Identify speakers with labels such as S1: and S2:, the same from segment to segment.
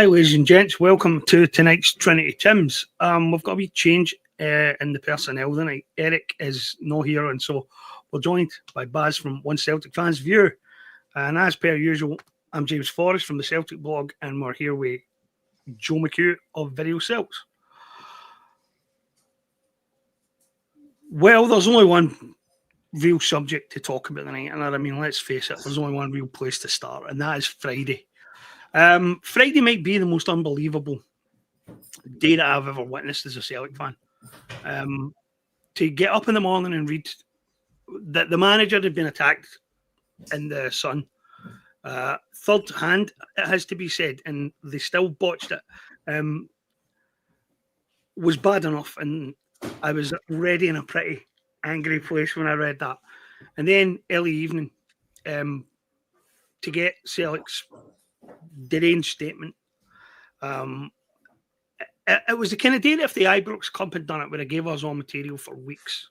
S1: Hi, ladies and gents. Welcome to tonight's Trinity Tims. We've got a wee change in the personnel tonight. Eric is not here, and so we're joined by Baz from One Celtic Fans View. And as per usual, I'm James Forrest from the Celtic blog, and we're here with Joe McHugh of Video Celts. Well, there's only one real subject to talk about tonight, and I mean, let's face it, there's only one real place to start, and that is Friday. Friday might be the most unbelievable day that I've ever witnessed as a Celtic fan. To get up in the morning and read that the manager had been attacked in the Sun, third hand, it has to be said, and they still botched it, was bad enough, and I was already in a pretty angry place when I read that. And then early evening, to get Celtic's deranged statement. It was the kind of day that if the Ibrox Club had done it, would have gave us all material for weeks,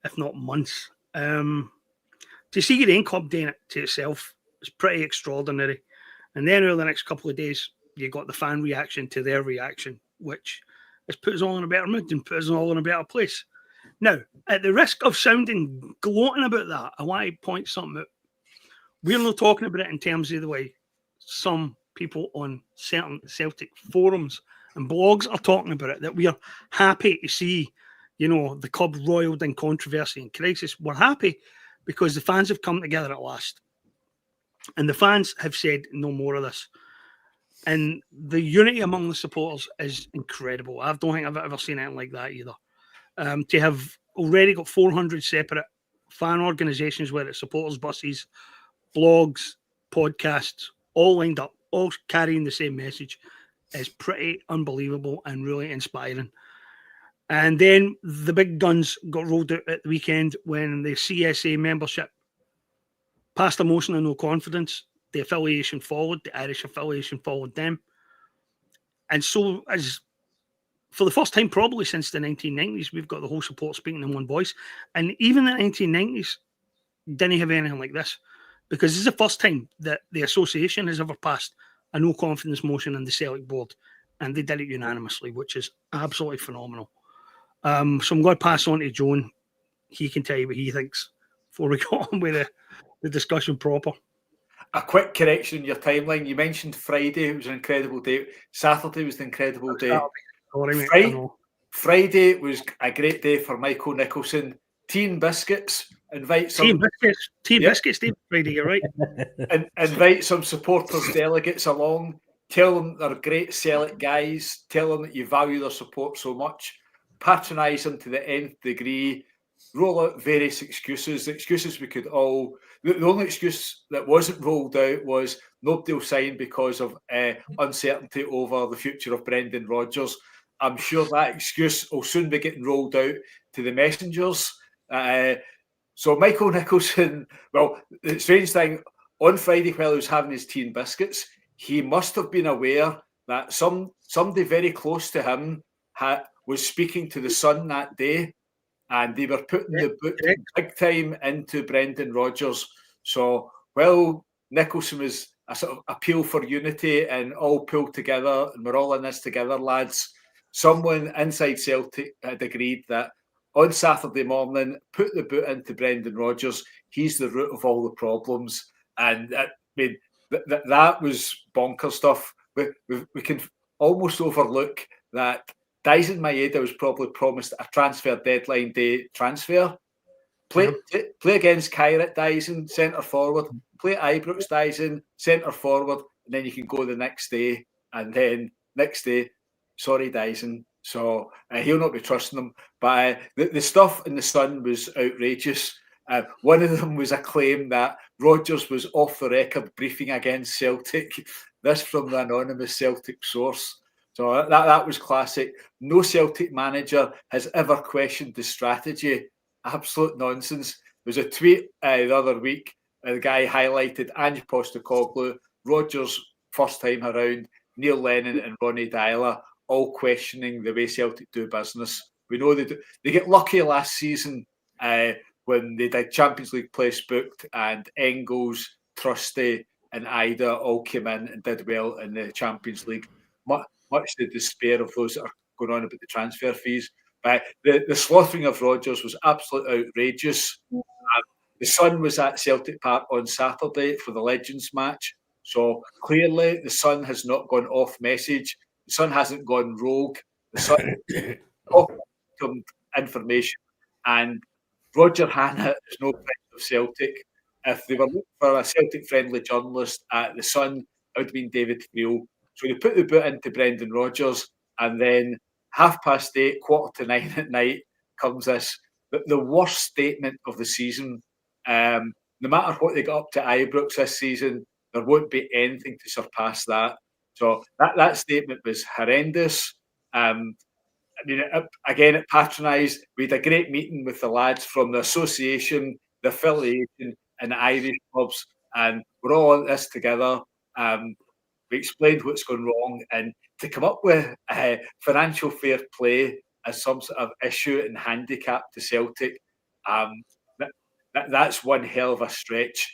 S1: if not months. To see your own club doing it to itself is pretty extraordinary. And then over the next couple of days, you got the fan reaction to their reaction, which has put us all in a better mood and put us all in a better place. Now, at the risk of sounding gloating about that, I want to point something out. We're not talking about it in terms of the way some people on certain Celtic forums and blogs are talking about it, that we are happy to see, the club roiled in controversy and crisis. We're happy because the fans have come together at last. And the fans have said no more of this. And the unity among the supporters is incredible. I don't think I've ever seen anything like that either. To have already got 400 separate fan organisations, whether it's supporters buses, blogs, podcasts, all lined up, all carrying the same message, is pretty unbelievable and really inspiring. And then the big guns got rolled out at the weekend when the CSA membership passed a motion of no confidence. The affiliation followed, the Irish affiliation followed them. And so, as for the first time probably since the 1990s, we've got the whole support speaking in one voice. And even the 1990s didn't have anything like this, because this is the first time that the association has ever passed a no confidence motion in the Celtic board, and they did it unanimously, which is absolutely phenomenal. So I'm going to pass on to Joan. He can tell you what he thinks before we go on with the discussion proper.
S2: A quick correction in your timeline. You mentioned Friday. It was an incredible day. Saturday was an incredible day. Friday was a great day for Michael Nicholson. Tea and biscuits.
S1: Tea and biscuits day Friday, you're right.
S2: And invite some supporters, delegates along. Tell them they're great Celtic guys. Tell them that you value their support so much. Patronise them to the nth degree. Roll out various excuses. The excuses we could all... The only excuse that wasn't rolled out was nobody will sign because of uncertainty over the future of Brendan Rodgers. I'm sure that excuse will soon be getting rolled out to the messengers. So Michael Nicholson, well, the strange thing, on Friday while he was having his tea and biscuits, he must have been aware that somebody very close to him was speaking to the Sun that day, and they were putting the boot big time into Brendan Rodgers. So while Nicholson was a sort of appeal for unity and all pulled together, and we're all in this together, lads, someone inside Celtic had agreed that on Saturday morning, put the boot into Brendan Rodgers. He's the root of all the problems. And I mean, that was bonkers stuff. We can almost overlook that Dyson Maeda was probably promised a transfer deadline day transfer. Play against Kairat Dyson, centre forward. Play Ibrox Dyson, centre forward. And then you can go the next day. And then next day, sorry, Dyson. So he'll not be trusting them. But the stuff in the Sun was outrageous. One of them was a claim that Rodgers was off the record briefing against Celtic. This from the anonymous Celtic source. So that was classic. No Celtic manager has ever questioned the strategy. Absolute nonsense. There was a tweet the other week. The guy highlighted Ange Postecoglou, Rodgers first time around, Neil Lennon and Ronnie Dyler all questioning the way Celtic do business. We know they get lucky last season when they did Champions League place booked and Engels, Trusty, and Ida all came in and did well in the Champions League. Much to the despair of those that are going on about the transfer fees. But the slaughtering of Rodgers was absolutely outrageous. The Sun was at Celtic Park on Saturday for the Legends match. So clearly the Sun has not gone off message. The Sun hasn't gone rogue. The Sun confirmed information. And Roger Hannah is no friend of Celtic. If they were looking for a Celtic-friendly journalist at the Sun, it would have been David Friel. So they put the boot into Brendan Rodgers, and then 8:30, 8:45 at night, comes this, the worst statement of the season. No matter what they got up to Ibrox this season, there won't be anything to surpass that. So that statement was horrendous. I mean, again, it patronised. We had a great meeting with the lads from the association, the affiliation, and the Irish clubs, and we're all in this together. We explained what's going wrong, and to come up with financial fair play as some sort of issue and handicap to Celtic, that's one hell of a stretch.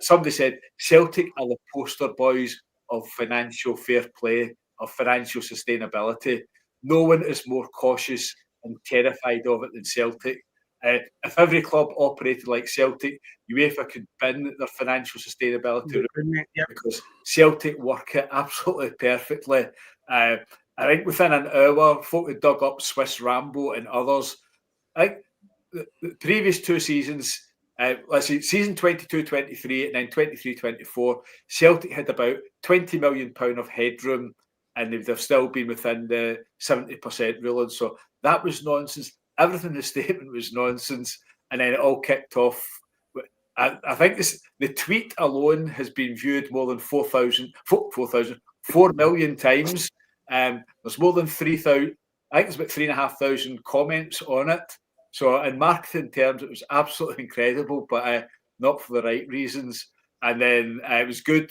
S2: Somebody said Celtic are the poster boys of financial fair play, of financial sustainability. No one is more cautious and terrified of it than Celtic. If every club operated like Celtic, UEFA could bin their financial sustainability because Celtic work it absolutely perfectly. I think within an hour, folk had dug up Swiss Rambo and others. I think the previous two seasons, let's see, season 22-23 and then 23-24, Celtic had about £20 million of headroom, and they've still been within the 70% ruling. So that was nonsense. Everything in the statement was nonsense, and then it all kicked off. I think the tweet alone has been viewed more than 4 million times. There's more than 3,000. I think there's about 3,500 comments on it. So in marketing terms, it was absolutely incredible, but not for the right reasons. And then it was good.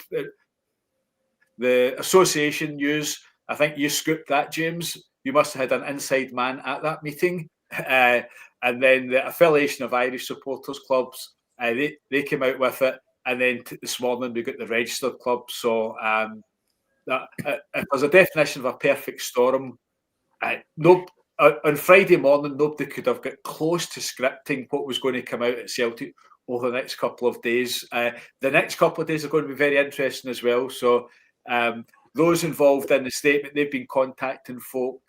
S2: The association news, I think you scooped that, James. You must have had an inside man at that meeting. And then the affiliation of Irish supporters clubs, they came out with it. And then this morning we got the registered club. So there's a definition of a perfect storm. On Friday morning, nobody could have got close to scripting what was going to come out at Celtic over the next couple of days. The next couple of days are going to be very interesting as well. So those involved in the statement, they've been contacting folk,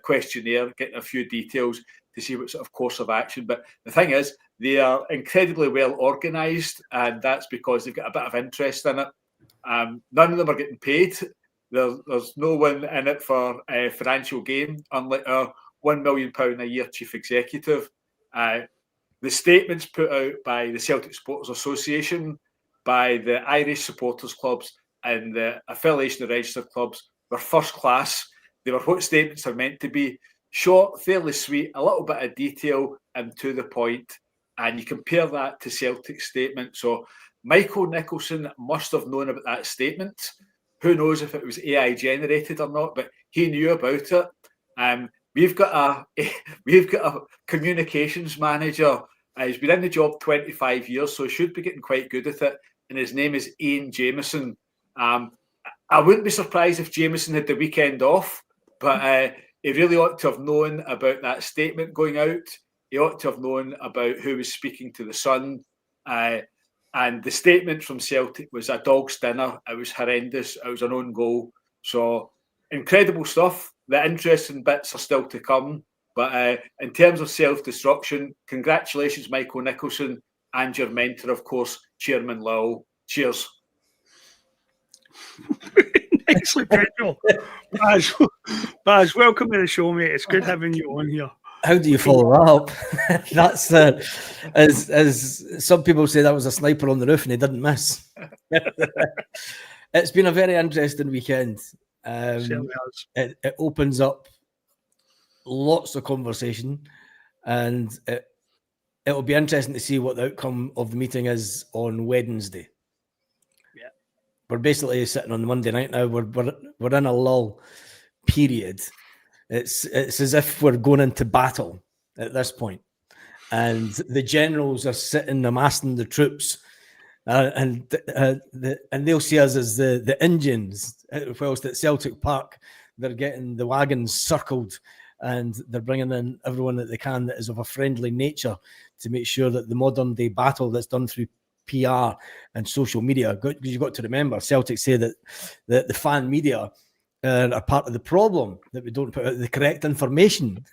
S2: questionnaire, getting a few details to see what sort of course of action. But the thing is, they are incredibly well organised, and that's because they've got a bit of interest in it. None of them are getting paid. There's no one in it for financial gain, unlike our £1 million a year chief executive. The statements put out by the Celtic Supporters Association, by the Irish supporters clubs, and the affiliation of registered clubs were first class. They were what statements are meant to be: short, fairly sweet, a little bit of detail, and to the point. And you compare that to Celtic's statement. So Michael Nicholson must have known about that statement. Who knows if it was AI generated or not, but he knew about it. We've got a communications manager. He's been in the job 25 years, so he should be getting quite good at it. And his name is Ian Jameson. I wouldn't be surprised if Jameson had the weekend off, but he really ought to have known about that statement going out. He ought to have known about who was speaking to the Sun. And the statement from Celtic was a dog's dinner. It was horrendous. It was an own goal. So incredible stuff. The interesting bits are still to come. But in terms of self-destruction, congratulations, Michael Nicholson, and your mentor, of course, Chairman Lowell. Cheers.
S1: Nicely put, Joe. Baz, welcome to the show, mate. It's good having you on here.
S3: How do you follow that up? That's as some people say, that was a sniper on the roof and he didn't miss. It's been a very interesting weekend. It opens up lots of conversation, and it'll be interesting to see what the outcome of the meeting is on Wednesday.
S1: Yeah,
S3: we're basically sitting on the Monday night now. We're in a lull period. It's as if we're going into battle at this point, and the generals are sitting amassing the troops and they'll see us as the Indians, whilst at Celtic Park they're getting the wagons circled and they're bringing in everyone that they can that is of a friendly nature to make sure that the modern day battle that's done through PR and social media, because you've got to remember, Celtic say that the fan media are part of the problem, that we don't put out the correct information.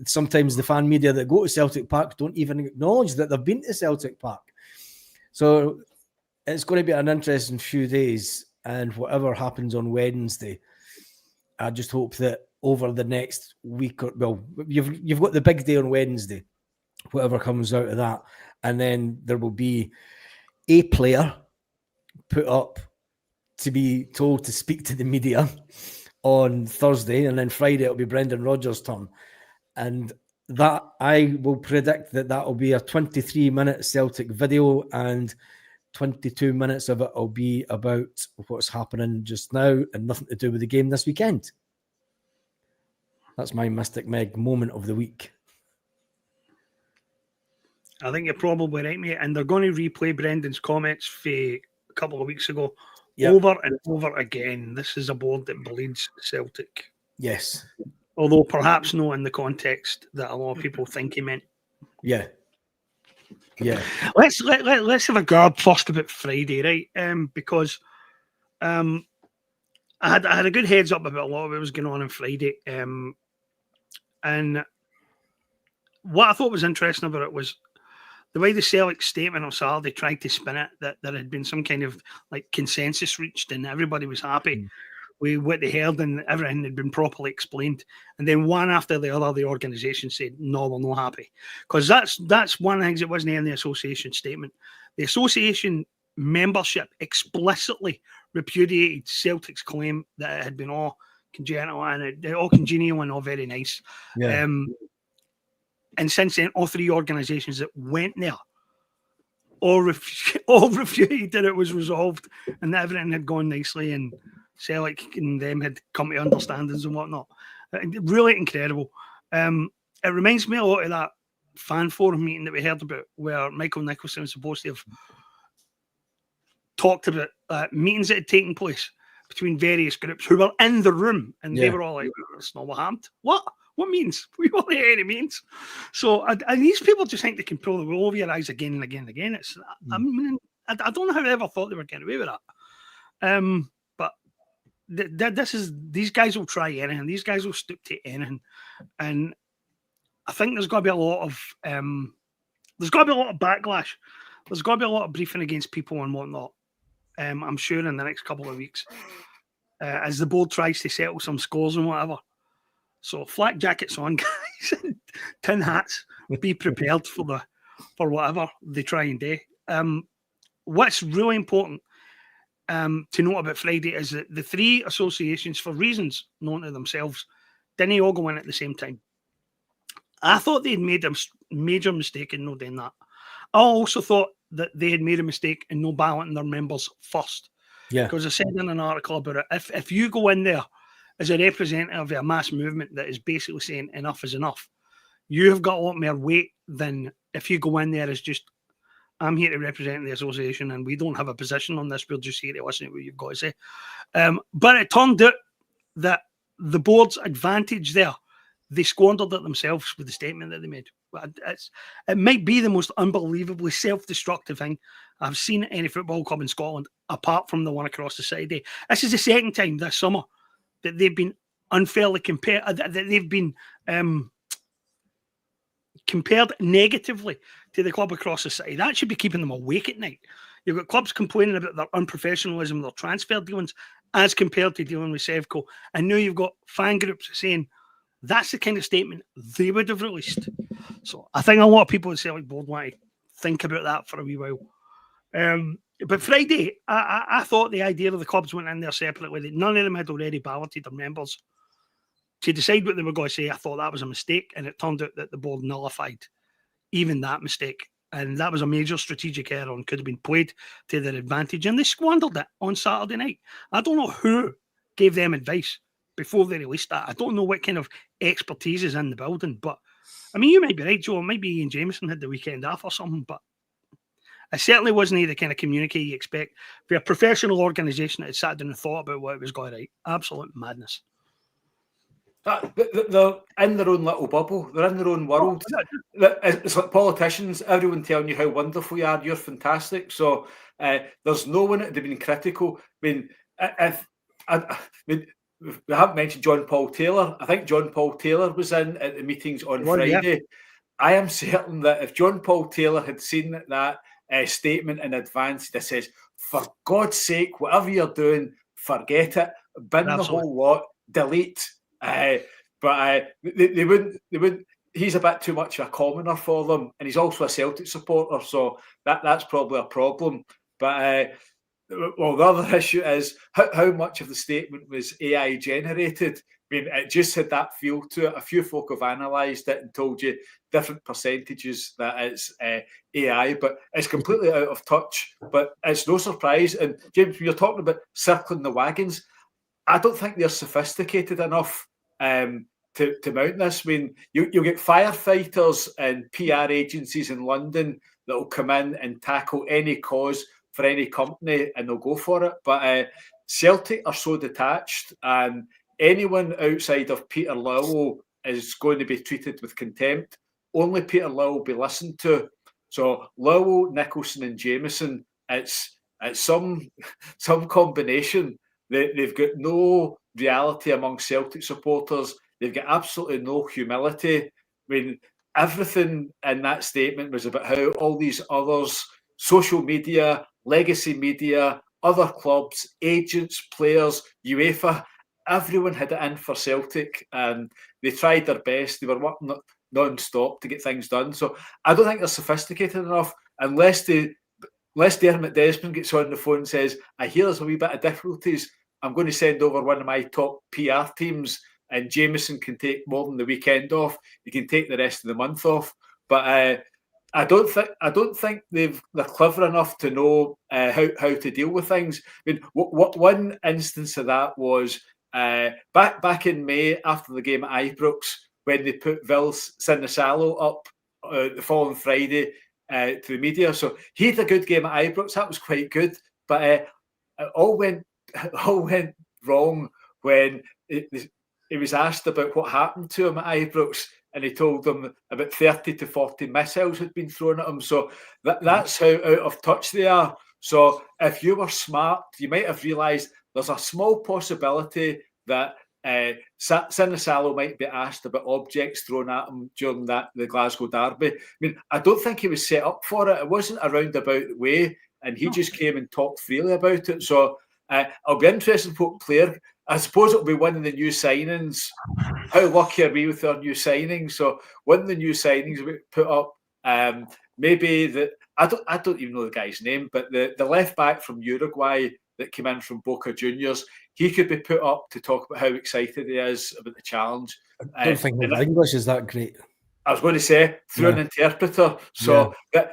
S3: Sometimes the fan media that go to Celtic Park don't even acknowledge that they've been to Celtic Park. So it's going to be an interesting few days, and whatever happens on Wednesday, I just hope that over the next week, you've got the big day on Wednesday, whatever comes out of that, and then there will be a player put up to be told to speak to the media on Thursday, and then Friday it'll be Brendan Rodgers' turn, and that I will predict that will be a 23-minute Celtic video, and 22 minutes of it will be about what's happening just now and nothing to do with the game this weekend. That's my Mystic Meg moment of the week.
S1: I think you're probably right, mate. And they're going to replay Brendan's comments for a couple of weeks ago over and over again. This is a board that bleeds Celtic.
S3: Yes.
S1: Although perhaps not in the context that a lot of people think he meant.
S3: Yeah. Yeah.
S1: Let's have a garb first about Friday, right? Because I had a good heads up about a lot of what was going on Friday. And what I thought was interesting about it was the way the Celtic statement on Saturday tried to spin it, that there had been some kind of like consensus reached and everybody was happy with what they heard and everything had been properly explained. And then one after the other, the organisation said, no, we're not happy. Because that's one of the things that wasn't in the association statement. The association membership explicitly repudiated Celtic's claim that it had been all congenital and all congenial and all very nice.
S3: Yeah.
S1: And since then, all three organisations that went there all refuted that it was resolved and that everything had gone nicely and Celtic and them had come to understandings and whatnot. Really incredible. It reminds me a lot of that fan forum meeting that we heard about where Michael Nicholson was supposed to have talked about meetings that had taken place between various groups who were in the room and they were all like, that's not what happened. What means? We weren't at any means. So, and these people just think they can pull the wool over your eyes again and again and again. It's, I mean, I don't know how they ever thought they were getting away with that. But these guys will try anything. These guys will stoop to anything. And I think there's got to be a lot of backlash. There's got to be a lot of briefing against people and whatnot. I'm sure in the next couple of weeks, as the board tries to settle some scores and whatever. So flak jackets on, guys, and tin hats. Be prepared for whatever they try and do. What's really important to note about Friday is that the three associations, for reasons known to themselves, didn't all go in at the same time. I thought they'd made a major mistake in not doing that. I also thought that they had made a mistake in not balloting their members first.
S3: Yeah.
S1: Because I said in an article about it, if you go in there as a representative of a mass movement that is basically saying enough is enough, you have got a lot more weight than if you go in there as just, I'm here to represent the association and we don't have a position on this, we're just here to listen to what you've got to say. But it turned out that the board's advantage there, they squandered it themselves with the statement that they made. It might be the most unbelievably self-destructive thing I've seen at any football club in Scotland, apart from the one across the city day. This is the second time this summer that they've been unfairly compared, that they've been compared negatively to the club across the city. That should be keeping them awake at night. You've got clubs complaining about their unprofessionalism, their transfer dealings, as compared to dealing with Sevco. And now you've got fan groups saying that's the kind of statement they would have released. So I think a lot of people at Celtic Board want to think about that for a wee while. But Friday, I thought the idea of the clubs went in there separately, that none of them had already balloted their members to decide what they were going to say. I thought that was a mistake, and it turned out that the board nullified even that mistake. And that was a major strategic error and could have been played to their advantage. And they squandered it on Saturday night. I don't know who gave them advice before they released that. I don't know what kind of expertise is in the building, but I mean, you might be right, Joe. It might be Ian Jameson had the weekend off or something, but It certainly wasn't the kind of communique you expect for a professional organisation that had sat down and thought about what it was going right. Absolute madness.
S2: They're in their own little bubble. They're in their own world. It's like politicians, everyone telling you how wonderful you are. You're fantastic. So there's no one that have been critical. I mean, we haven't mentioned John Paul Taylor. I think John Paul Taylor was in at the meetings on Friday. Yeah. I am certain that if John Paul Taylor had seen that statement in advance, that says, for God's sake, whatever you're doing, forget it, bin the whole lot, delete. But they wouldn't. He's a bit too much of a commoner for them, and he's also a Celtic supporter, so that's probably a problem. But well, the other issue is how much of the statement was AI generated. I mean, it just had that feel to it. A few folk have analysed it and told you different percentages that it's AI, but it's completely out of touch. But it's no surprise. And James, when you're talking about circling the wagons, I don't think they're sophisticated enough to mount this. I mean, you'll get firefighters and PR agencies in London that will come in and tackle any cause for any company, and they'll go for it. But Celtic are so detached, and anyone outside of Peter Lowell is going to be treated with contempt. Only Peter Lowell will be listened to. So Lowell, Nicholson and Jameson, it's some combination. They've got no reality among Celtic supporters. They've got absolutely no humility. I mean, everything in that statement was about how all these others, social media, legacy media, other clubs, agents, players, UEFA, everyone had it in for Celtic, and they tried their best. They were working non-stop to get things done. So I don't think they're sophisticated enough, unless Dermot Desmond gets on the phone and says, I hear there's a wee bit of difficulties. I'm going to send over one of my top PR teams, and Jameson can take more than the weekend off. He can take the rest of the month off. But I don't think they're clever enough to know how to deal with things. I mean, one instance of that was back in May after the game at Ibrox, when they put Vils Sinisalo up the following Friday to the media. So he had a good game at Ibrox. That was quite good. But it all went wrong when he was asked about what happened to him at Ibrox, and he told them about 30 to 40 missiles had been thrown at him. So that's how out of touch they are. So if you were smart, you might have realised there's a small possibility that Sinisalo might be asked about objects thrown at him during the Glasgow derby. I mean, I don't think he was set up for it. It wasn't a roundabout way, and he just came and talked freely about it. So I'll be interested in what player. I suppose it'll be one of the new signings. How lucky are we with our new signings? So one of the new signings we put up, maybe I don't even know the guy's name, but the left back from Uruguay that came in from Boca Juniors, he could be put up to talk about how excited he is about the challenge.
S3: I don't think his English is that great.
S2: I was going to say through an interpreter, so that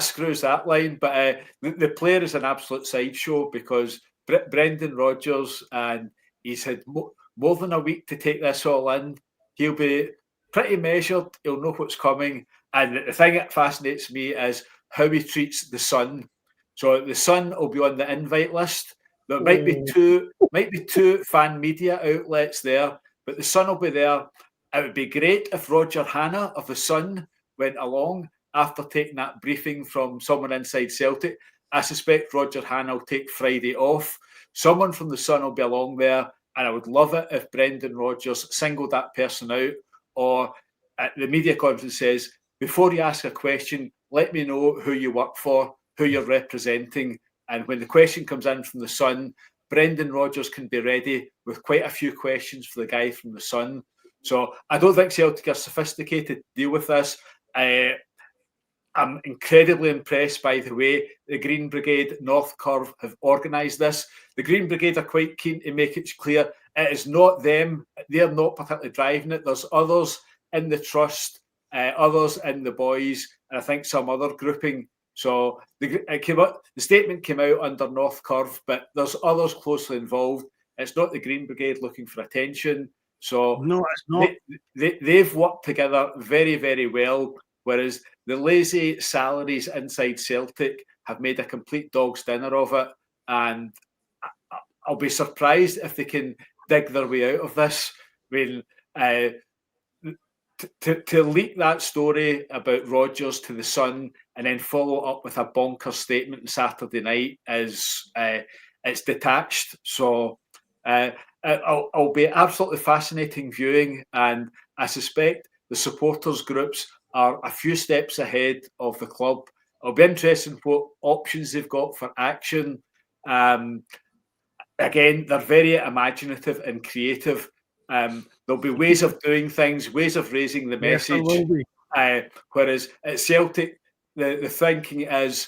S2: screws that line. But the player is an absolute sideshow, because Brendan Rodgers, and he's had more than a week to take this all in. He'll be pretty measured. He'll know what's coming. And the thing that fascinates me is how he treats the Sun. So the Sun will be on the invite list. There might be two fan media outlets there, but the Sun will be there. It would be great if Roger Hanna of the Sun went along after taking that briefing from someone inside Celtic. I suspect Roger Hanna will take Friday off. Someone from the Sun will be along there, and I would love it if Brendan Rodgers singled that person out, or at the media conference says, before you ask a question, let me know who you work for, who you're representing. And when the question comes in from the Sun, Brendan Rodgers can be ready with quite a few questions for the guy from the Sun. So I don't think Celtic are sophisticated to deal with this. I'm incredibly impressed by the way the Green Brigade North Curve have organised this. The Green Brigade are quite keen to make it clear it is not them. They're not particularly driving it. There's others in the trust, others in the boys, and I think some other grouping. So the statement came out under North Curve, but there's others closely involved. It's not the Green Brigade looking for attention. So
S1: no, it's not.
S2: They've worked together very, very well, whereas the lazy salaries inside Celtic have made a complete dog's dinner of it, and I'll be surprised if they can dig their way out of this. I mean, to leak that story about Rodgers to the Sun and then follow up with a bonkers statement on Saturday night is it's detached. So it'll be absolutely fascinating viewing, and I suspect the supporters groups are a few steps ahead of the club. It'll be interesting what options they've got for action. Again, they're very imaginative and creative. There'll be ways of doing things, ways of raising the message. Whereas at Celtic, the thinking is,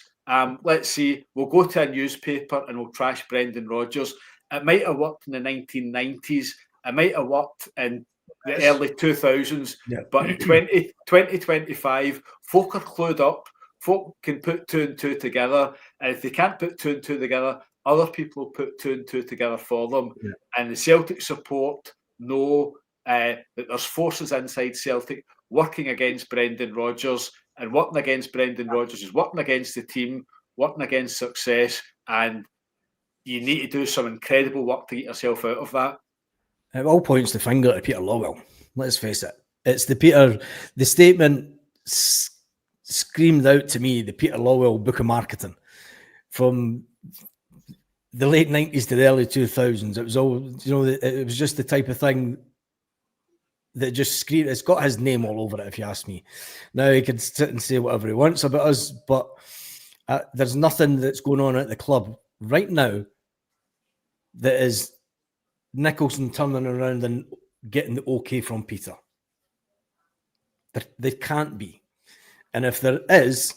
S2: let's see, we'll go to a newspaper and we'll trash Brendan Rodgers. It might have worked in the 1990s. It might have worked in the early 2000s. Yeah. But in 2025, folk are clued up. Folk can put 2 and 2 together. And if they can't put 2 and 2 together, other people will put 2 and 2 together for them. Yeah. And the Celtic support know that there's forces inside Celtic working against Brendan Rodgers, and working against Brendan Rodgers is working against the team, working against success, and you need to do some incredible work to get yourself out of that.
S3: It all points the finger at Peter Lawwell. Let's face it. It's the statement screamed out to me, the Peter Lawwell book of marketing from the late 90s to the early 2000s. It was all, it was just the type of thing that just screamed. It's got his name all over it, if you ask me. Now, he can sit and say whatever he wants about us, but there's nothing that's going on at the club right now that is Nicholson turning around and getting the okay from Peter. There can't be. And if there is,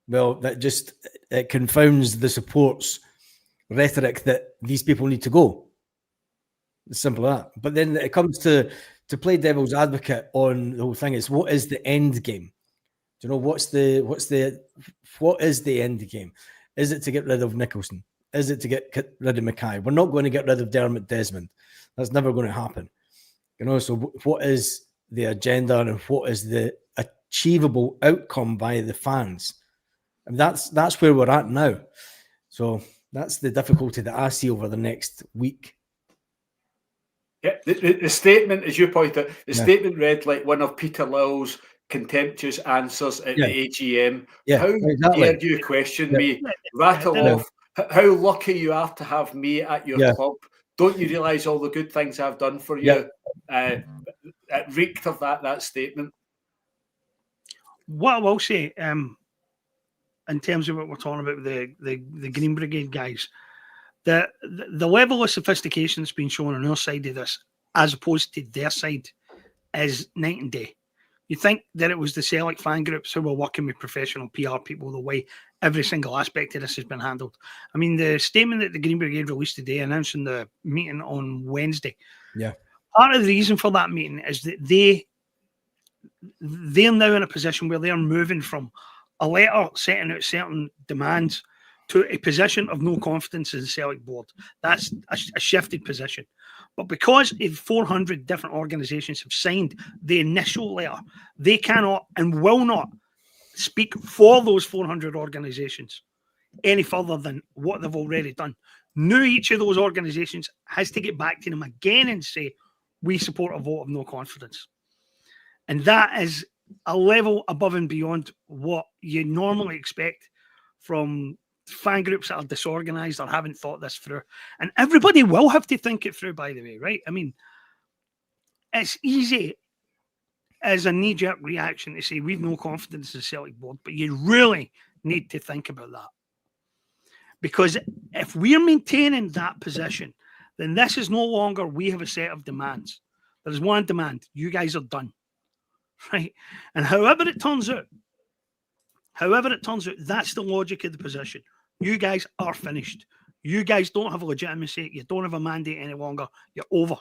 S3: well, it confounds the support's rhetoric that these people need to go. It's simple as that. But then it comes to play devil's advocate on the whole thing. Is what is the end game? Do you know what is the end game? Is it to get rid of Nicholson? Is it to get rid of Mackay? We're not going to get rid of Dermot Desmond. That's never going to happen. So what is the agenda and what is the achievable outcome by the fans? And that's where we're at now. So that's the difficulty that I see over the next week.
S2: Yeah, the statement, as you pointed out, the statement read like one of Peter Lawwell's contemptuous answers at the AGM. How dare you question me? Rattle off how lucky you are to have me at your club. Don't you realise all the good things I've done for you? It reeked of that statement.
S1: What I will say, in terms of what we're talking about, the Green Brigade guys, the level of sophistication that's been shown on our side of this, as opposed to their side, is night and day. You think that it was the Celtic fan groups who were working with professional PR people the way every single aspect of this has been handled. I mean, the statement that the Green Brigade released today announcing the meeting on Wednesday. Yeah. Part of the reason for that meeting is that they're now in a position where they're moving from a letter setting out certain demands to a position of no confidence in the Celtic board. That's a shifted position. But because 400 different organisations have signed the initial letter, they cannot and will not speak for those 400 organisations any further than what they've already done. Now each of those organisations has to get back to them again and say, we support a vote of no confidence. And that is a level above and beyond what you normally expect from fan groups that are disorganized or haven't thought this through. And everybody will have to think it through, by the way, right? I mean, it's easy as a knee-jerk reaction to say we've no confidence in the Celtic board, but you really need to think about that. Because if we're maintaining that position, then this is no longer we have a set of demands. There's one demand. You guys are done. Right? And however it turns out, that's the logic of the position. You guys are finished. You guys don't have a legitimacy. You don't have a mandate any longer. You're over.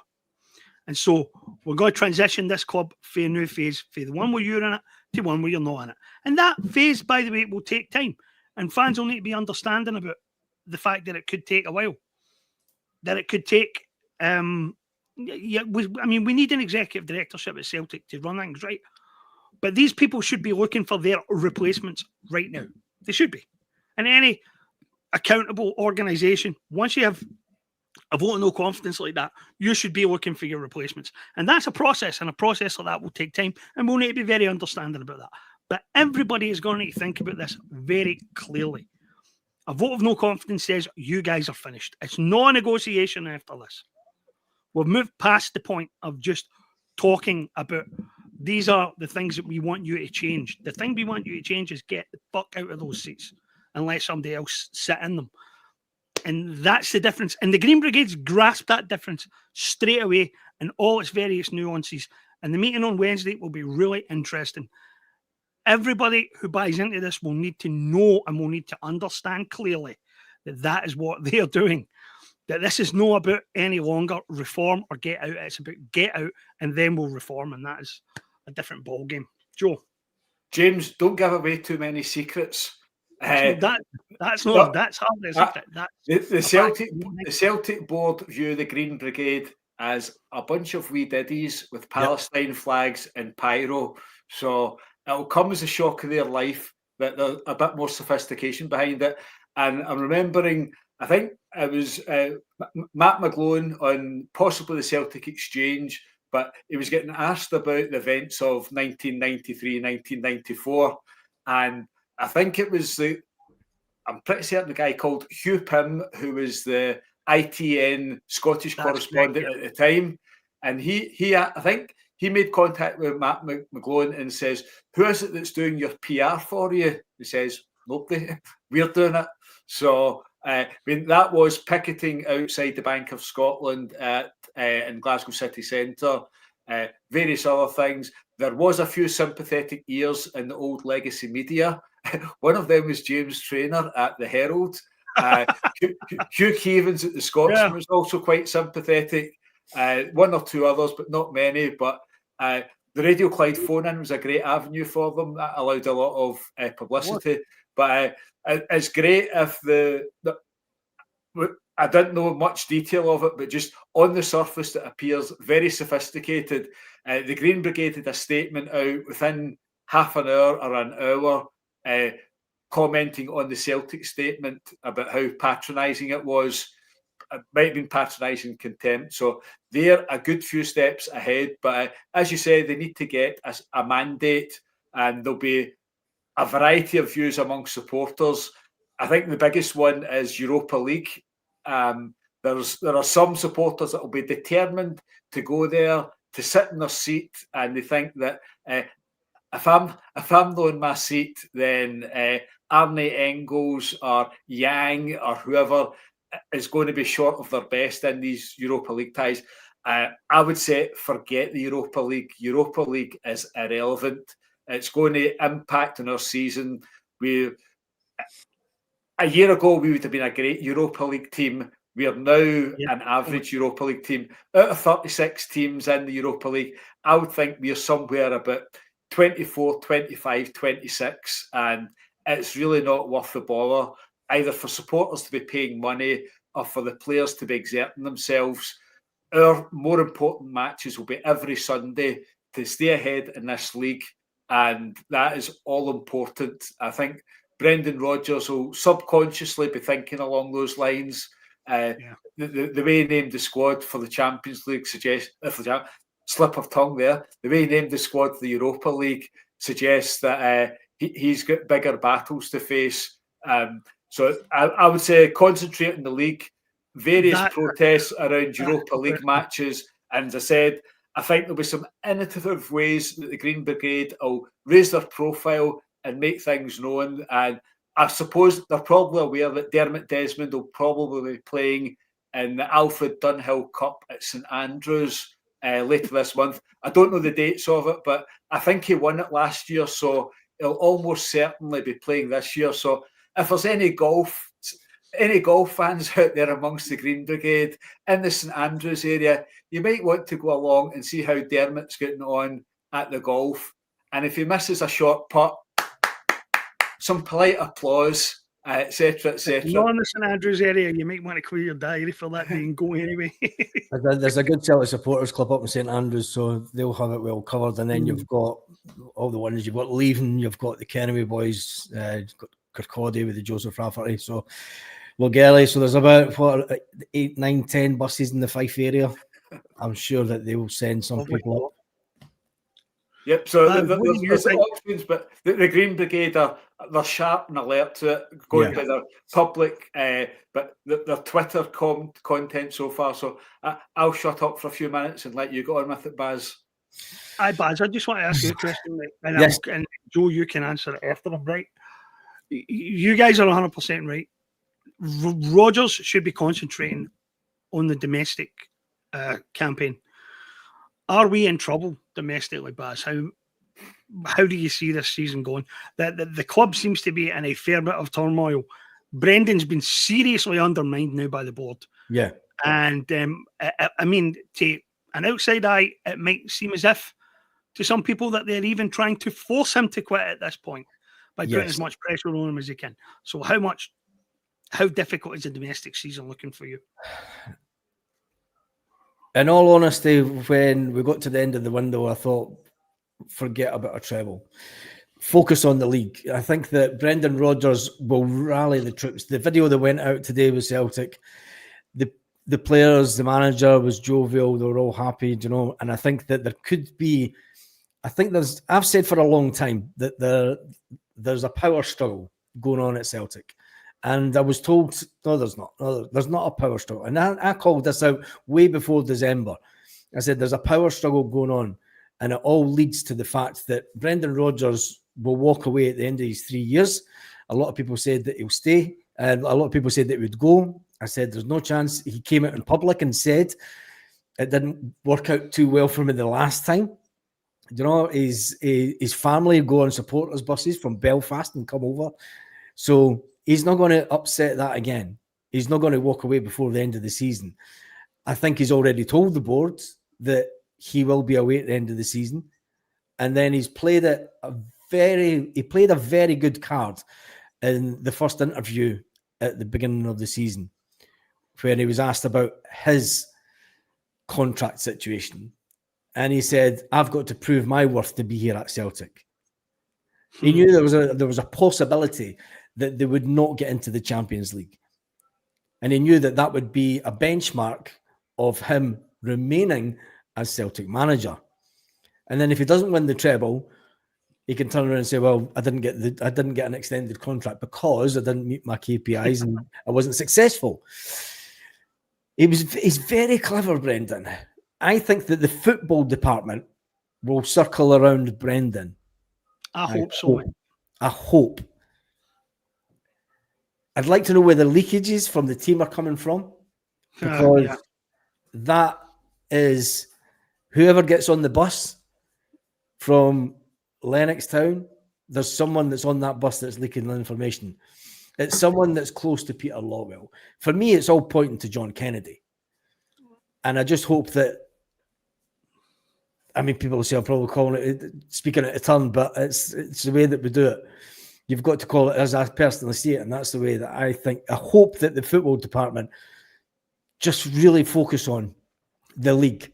S1: And so we're going to transition this club for a new phase, for the one where you're in it to one where you're not in it. And that phase, by the way, will take time. And fans will need to be understanding about the fact that it could take a while. That it could take... we need an executive directorship at Celtic to run things right. But these people should be looking for their replacements right now. They should be. And any accountable organisation, once you have a vote of no confidence like that, you should be looking for your replacements. And that's a process, and a process like that will take time, and we'll need to be very understanding about that. But everybody is going to need to think about this very clearly. A vote of no confidence says you guys are finished. It's no negotiation after this. We've moved past the point of just talking about these are the things that we want you to change. The thing we want you to change is get the fuck out of those seats and let somebody else sit in them. And that's the difference. And the Green Brigades grasp that difference straight away in all its various nuances. And the meeting on Wednesday will be really interesting. Everybody who buys into this will need to know and will need to understand clearly that that is what they are doing. That this is not about any longer reform or get out. It's about get out and then we'll reform. And that is a different ballgame. Joe.
S2: James, don't give away too many secrets.
S1: That's hard.
S2: The Celtic board view the Green Brigade as a bunch of wee diddies with Palestine flags and pyro. So it'll come as a shock of their life that there's a bit more sophistication behind it. And I'm remembering, I think it was Matt McGlone on possibly the Celtic Exchange, but he was getting asked about the events of 1993, 1994. And I think it was I'm pretty certain the guy called Hugh Pym, who was the ITN Scottish correspondent at the time. And he I think he made contact with Matt McGlone and says, who is it that's doing your PR for you? He says, nobody, we're doing it. So, I mean, that was picketing outside the Bank of Scotland in Glasgow City Centre, various other things. There was a few sympathetic ears in the old legacy media. One of them was James Traynor at the Herald. Hugh Keevans at the Scotsman was also quite sympathetic. One or two others, but not many. But the Radio Clyde phone-in was a great avenue for them. That allowed a lot of publicity. But it's great if I didn't know much detail of it, but just on the surface, it appears very sophisticated. The Green Brigade had a statement out within half an hour or an hour, commenting on the Celtic statement about how patronising it was. It might have been patronising contempt. So they're a good few steps ahead. But as you say, they need to get a mandate, and there'll be a variety of views among supporters. I think the biggest one is Europa League. There are some supporters that will be determined to go there, to sit in their seat, and they think that if I'm not in my seat, then Arne Engels or Yang or whoever is going to be short of their best in these Europa League ties. I would say forget the Europa League. Europa League is irrelevant. It's going to impact on our season. A year ago, we would have been a great Europa League team. We are now an average Europa League team. Out of 36 teams in the Europa League, I would think we are somewhere about 24, 25, 26. And it's really not worth the bother, either for supporters to be paying money or for the players to be exerting themselves. Our more important matches will be every Sunday to stay ahead in this league. And that is all important. I think Brendan Rodgers will subconsciously be thinking along those lines. The way he named the squad for the Champions League suggests, slip of tongue there, the way he named the squad for the Europa League suggests that he's got bigger battles to face. So I would say concentrate on the league, various protests around Europa League matches. And as I said, I think there'll be some innovative ways that the Green Brigade will raise their profile and make things known. And I suppose they're probably aware that Dermot Desmond will probably be playing in the Alfred Dunhill Cup at St Andrews later this month. I don't know the dates of it, but I think he won it last year, so he'll almost certainly be playing this year. So if there's any golf fans out there amongst the Green Brigade in the St Andrews area, you might want to go along and see how Dermot's getting on at the golf. And if he misses a short putt, some polite applause, etc., etc.
S1: Not in the St Andrews area, you might want to clear your diary for that day and go anyway.
S3: There's a good Celtic supporters club up in St Andrews, so they'll have it well covered. And then you've got all the ones you've got leaving. You've got the Kennewy boys, you've got Kirkcaldy with the Joseph Rafferty, so Logelly. So there's about 8, 9, 10 buses in the Fife area. I'm sure that they will send some people up.
S2: Yep, so
S1: what do you
S2: there's
S1: think?
S2: options, but the Green Brigade they're sharp and alert to it, going by their public, but their Twitter content so far. So I'll shut up for a few minutes and let you go on with it, Baz.
S1: Hi, Baz. I just want to ask you a question, right? And,
S3: Yes.
S1: and Joe, you can answer it after them, right? You guys are 100% right. Rodgers should be concentrating on the domestic campaign. Are we in trouble domestically, Baz? How do you see this season going? The club seems to be in a fair bit of turmoil. Brendan's been seriously undermined now by the board.
S3: Yeah.
S1: And I mean, to an outside eye, it might seem as if to some people that they're even trying to force him to quit at this point by putting as much pressure on him as they can. So how difficult is the domestic season looking for you?
S3: In all honesty, when we got to the end of the window, I thought, forget about a treble. Focus on the league. I think that Brendan Rodgers will rally the troops. The video that went out today with Celtic, the players, the manager was jovial. They were all happy, and I think that there could be, I've said for a long time that there's a power struggle going on at Celtic. And I was told, no, there's not. No, there's not a power struggle. And I called this out way before December. I said, there's a power struggle going on. And it all leads to the fact that Brendan Rodgers will walk away at the end of his 3 years. A lot of people said that he'll stay. And a lot of people said that he would go. I said, there's no chance. He came out in public and said it didn't work out too well for me the last time. His family go on supporters buses from Belfast and come over. So he's not going to upset that again. He's not going to walk away before the end of the season. I think he's already told the board that he will be away at the end of the season. And then he's played a very good card in the first interview at the beginning of the season, when he was asked about his contract situation. And he said, I've got to prove my worth to be here at Celtic. He knew there was a possibility that they would not get into the Champions League. And he knew that would be a benchmark of him remaining as Celtic manager. And then if he doesn't win the treble, he can turn around and say, well, I didn't get an extended contract because I didn't meet my KPIs and I wasn't successful. He's very clever, Brendan. I think that the football department will circle around Brendan.
S1: I hope so.
S3: I hope. I'd like to know where the leakages from the team are coming from, because that is whoever gets on the bus from Lennoxtown, there's someone that's on that bus that's leaking the information. It's someone that's close to Peter Lawwell. For me, it's all pointing to John Kennedy. And I just hope that, I mean, people will say I'm probably calling it, speaking out of turn, but it's the way that we do it. You've got to call it as I personally see it, and that's the way that I think. I hope that the football department just really focus on the league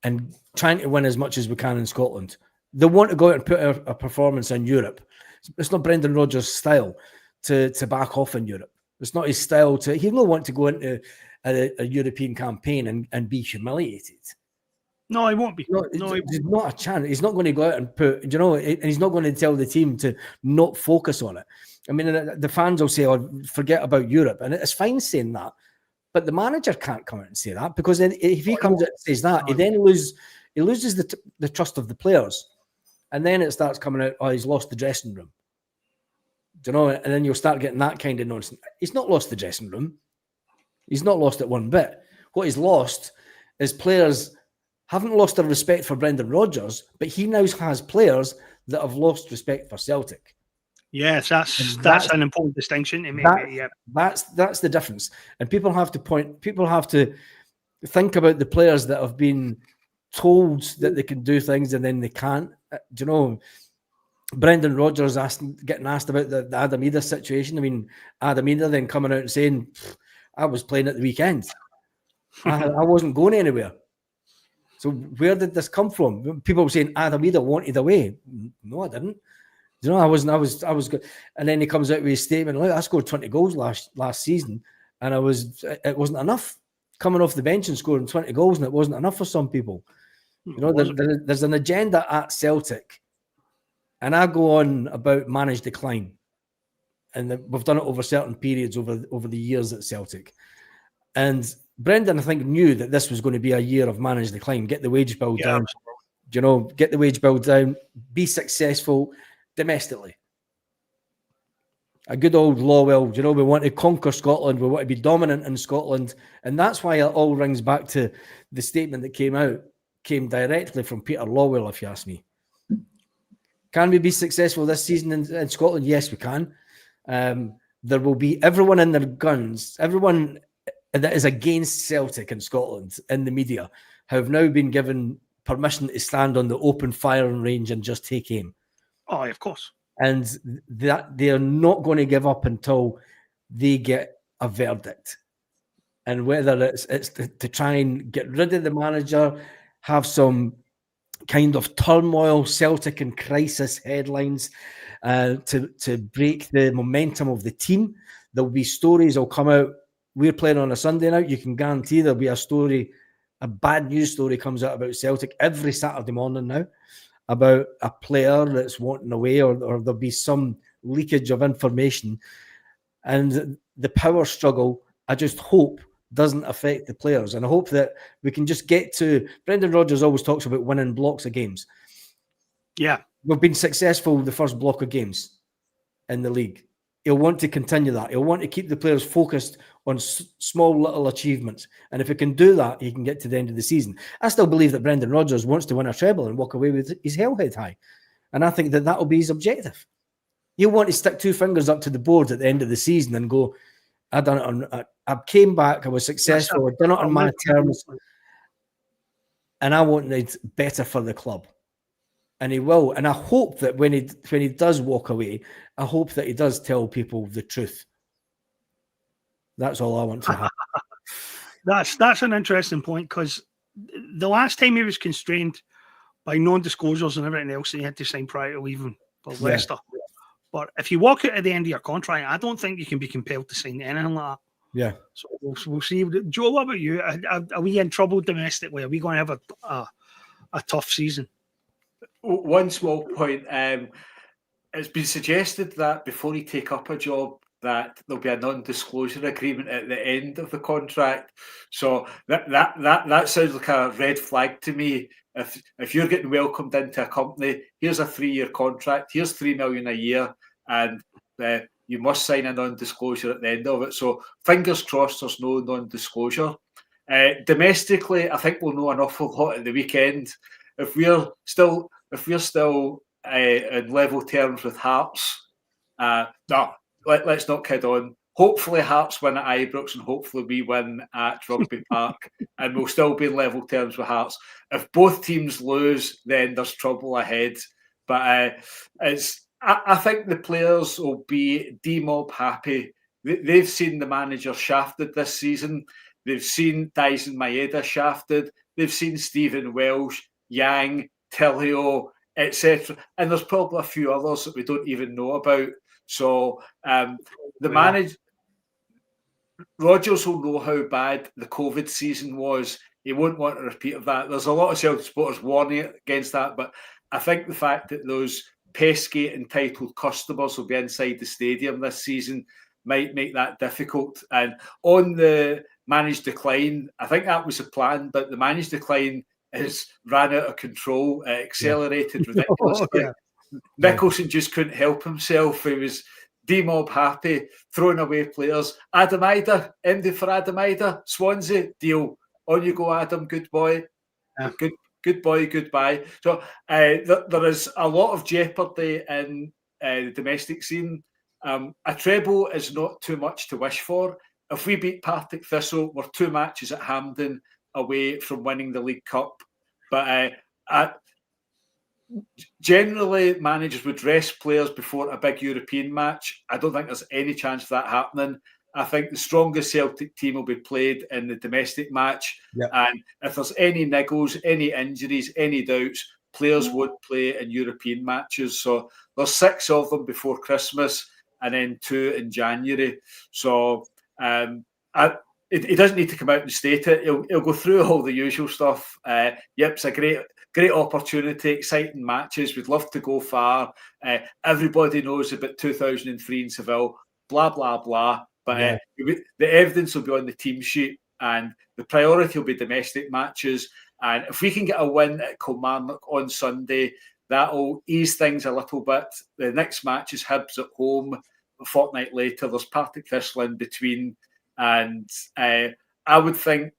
S3: and trying to win as much as we can in Scotland. They want to go out and put a performance in Europe. It's not Brendan Rodgers' style to back off in Europe. It's not his style to. He will want to go into a European campaign and be humiliated.
S1: No, he won't be.
S3: There's not a chance. He's not going to go out and put, and he's not going to tell the team to not focus on it. I mean, the fans will say, oh, forget about Europe. And it's fine saying that. But the manager can't come out and say that, because then if he comes out and says that, he then loses the trust of the players. And then it starts coming out, oh, he's lost the dressing room. And then you'll start getting that kind of nonsense. He's not lost the dressing room. He's not lost it one bit. What he's lost is players haven't lost their respect for Brendan Rodgers, but he now has players that have lost respect for Celtic.
S1: Yes, that's an important distinction to make.
S3: That's the difference. And people have to think about the players that have been told that they can do things and then they can't. Brendan Rodgers getting asked about the Adam Eder situation. I mean, Adam Eder then coming out and saying, I was playing at the weekend. I wasn't going anywhere. So where did this come from? People were saying Adam Ida wanted away. No, I didn't. You know, I was good. And then he comes out with his statement, look, I scored 20 goals last season, and it wasn't enough. Coming off the bench and scoring 20 goals, and it wasn't enough for some people. You know, there's an agenda at Celtic, and I go on about managed decline, and we've done it over certain periods over the years at Celtic. And Brendan, I think, knew that this was going to be a year of managed decline. Get the wage bill down, you know, get the wage bill down, be successful domestically. A good old Lawwell, you know, we want to conquer Scotland, we want to be dominant in Scotland, and that's why it all rings back to the statement that came directly from Peter Lawwell, if you ask me. Can we be successful this season in Scotland? Yes, we can. There will be everyone in their guns, everyone that is against Celtic in Scotland in the media have now been given permission to stand on the open firing range and just take aim.
S1: Oh, of course.
S3: And that they are not going to give up until they get a verdict. And whether it's to try and get rid of the manager, have some kind of turmoil, Celtic in crisis headlines, to break the momentum of the team. There'll be stories that'll come out. We're playing on a Sunday night. You can guarantee there'll be a bad news story comes out about Celtic every Saturday morning now, about a player that's wanting away, or there'll be some leakage of information. And the power struggle, I just hope, doesn't affect the players. And I hope that we can just get to... Brendan Rodgers always talks about winning blocks of games.
S1: Yeah.
S3: We've been successful the first block of games in the league. He'll want to continue that. He'll want to keep the players focused on small little achievements. And if he can do that, he can get to the end of the season. I still believe that Brendan Rodgers wants to win a treble and walk away with his hell head high. And I think that will be his objective. He'll want to stick two fingers up to the board at the end of the season and go, I came back, I was successful, I've done it on my terms, and I wanted better for the club. And he will. And I hope that when he does walk away, I hope that he does tell people the truth. That's all I want to have.
S1: That's an interesting point, because the last time he was constrained by non-disclosures and everything else, he had to sign prior to leaving for Leicester. But if you walk out at the end of your contract, I don't think you can be compelled to sign anything like that.
S3: Yeah.
S1: So we'll see. Joe, what about you? Are we in trouble domestically? Are we going to have a tough season?
S2: One small point. It's been suggested that before you take up a job, that there'll be a non-disclosure agreement at the end of the contract. So that sounds like a red flag to me. If you're getting welcomed into a company, here's a 3-year contract, here's $3 million a year, and you must sign a non-disclosure at the end of it. So fingers crossed there's no non-disclosure. Domestically, I think we'll know an awful lot at the weekend. If we're still in level terms with Hearts, let's not kid on. Hopefully Hearts win at Ibrox, and hopefully we win at Rugby Park, and we'll still be in level terms with Hearts. If both teams lose, then there's trouble ahead. But I think the players will be demob happy. They've seen the manager shafted this season. They've seen Dyson Maeda shafted. They've seen Stephen Welsh, Yang, Tillio, etc. And there's probably a few others that we don't even know about. So the manager, Rodgers, will know how bad the COVID season was. He won't want a repeat of that. There's a lot of Celtic supporters warning against that, but I think the fact that those pesky entitled customers will be inside the stadium this season might make that difficult. And on the managed decline, I think that was the plan, but the managed decline has ran out of control, accelerated ridiculously. Nicholson just couldn't help himself. He was demob happy, throwing away players. Adam Ida, MD for Adam Ida, Swansea, deal. On you go, Adam, good boy. Good boy, goodbye. So there is a lot of jeopardy in the domestic scene. A treble is not too much to wish for. If we beat Partick Thistle, we're 2 matches at Hampden away from winning the League Cup. But generally, managers would rest players before a big European match. I don't think there's any chance of that happening. I think the strongest Celtic team will be played in the domestic match.
S3: Yep.
S2: And if there's any niggles, any injuries, any doubts, players won't play in European matches. So there's 6 of them before Christmas and then 2 in January. So he doesn't need to come out and state it. He'll go through all the usual stuff. It's a great opportunity, exciting matches. We'd love to go far. Everybody knows about 2003 in Seville, blah, blah, blah. But the evidence will be on the team sheet, and the priority will be domestic matches. And if we can get a win at Kilmarnock on Sunday, that'll ease things a little bit. The next match is Hibs at home. A fortnight later, there's Partick Thistle in between. And I would think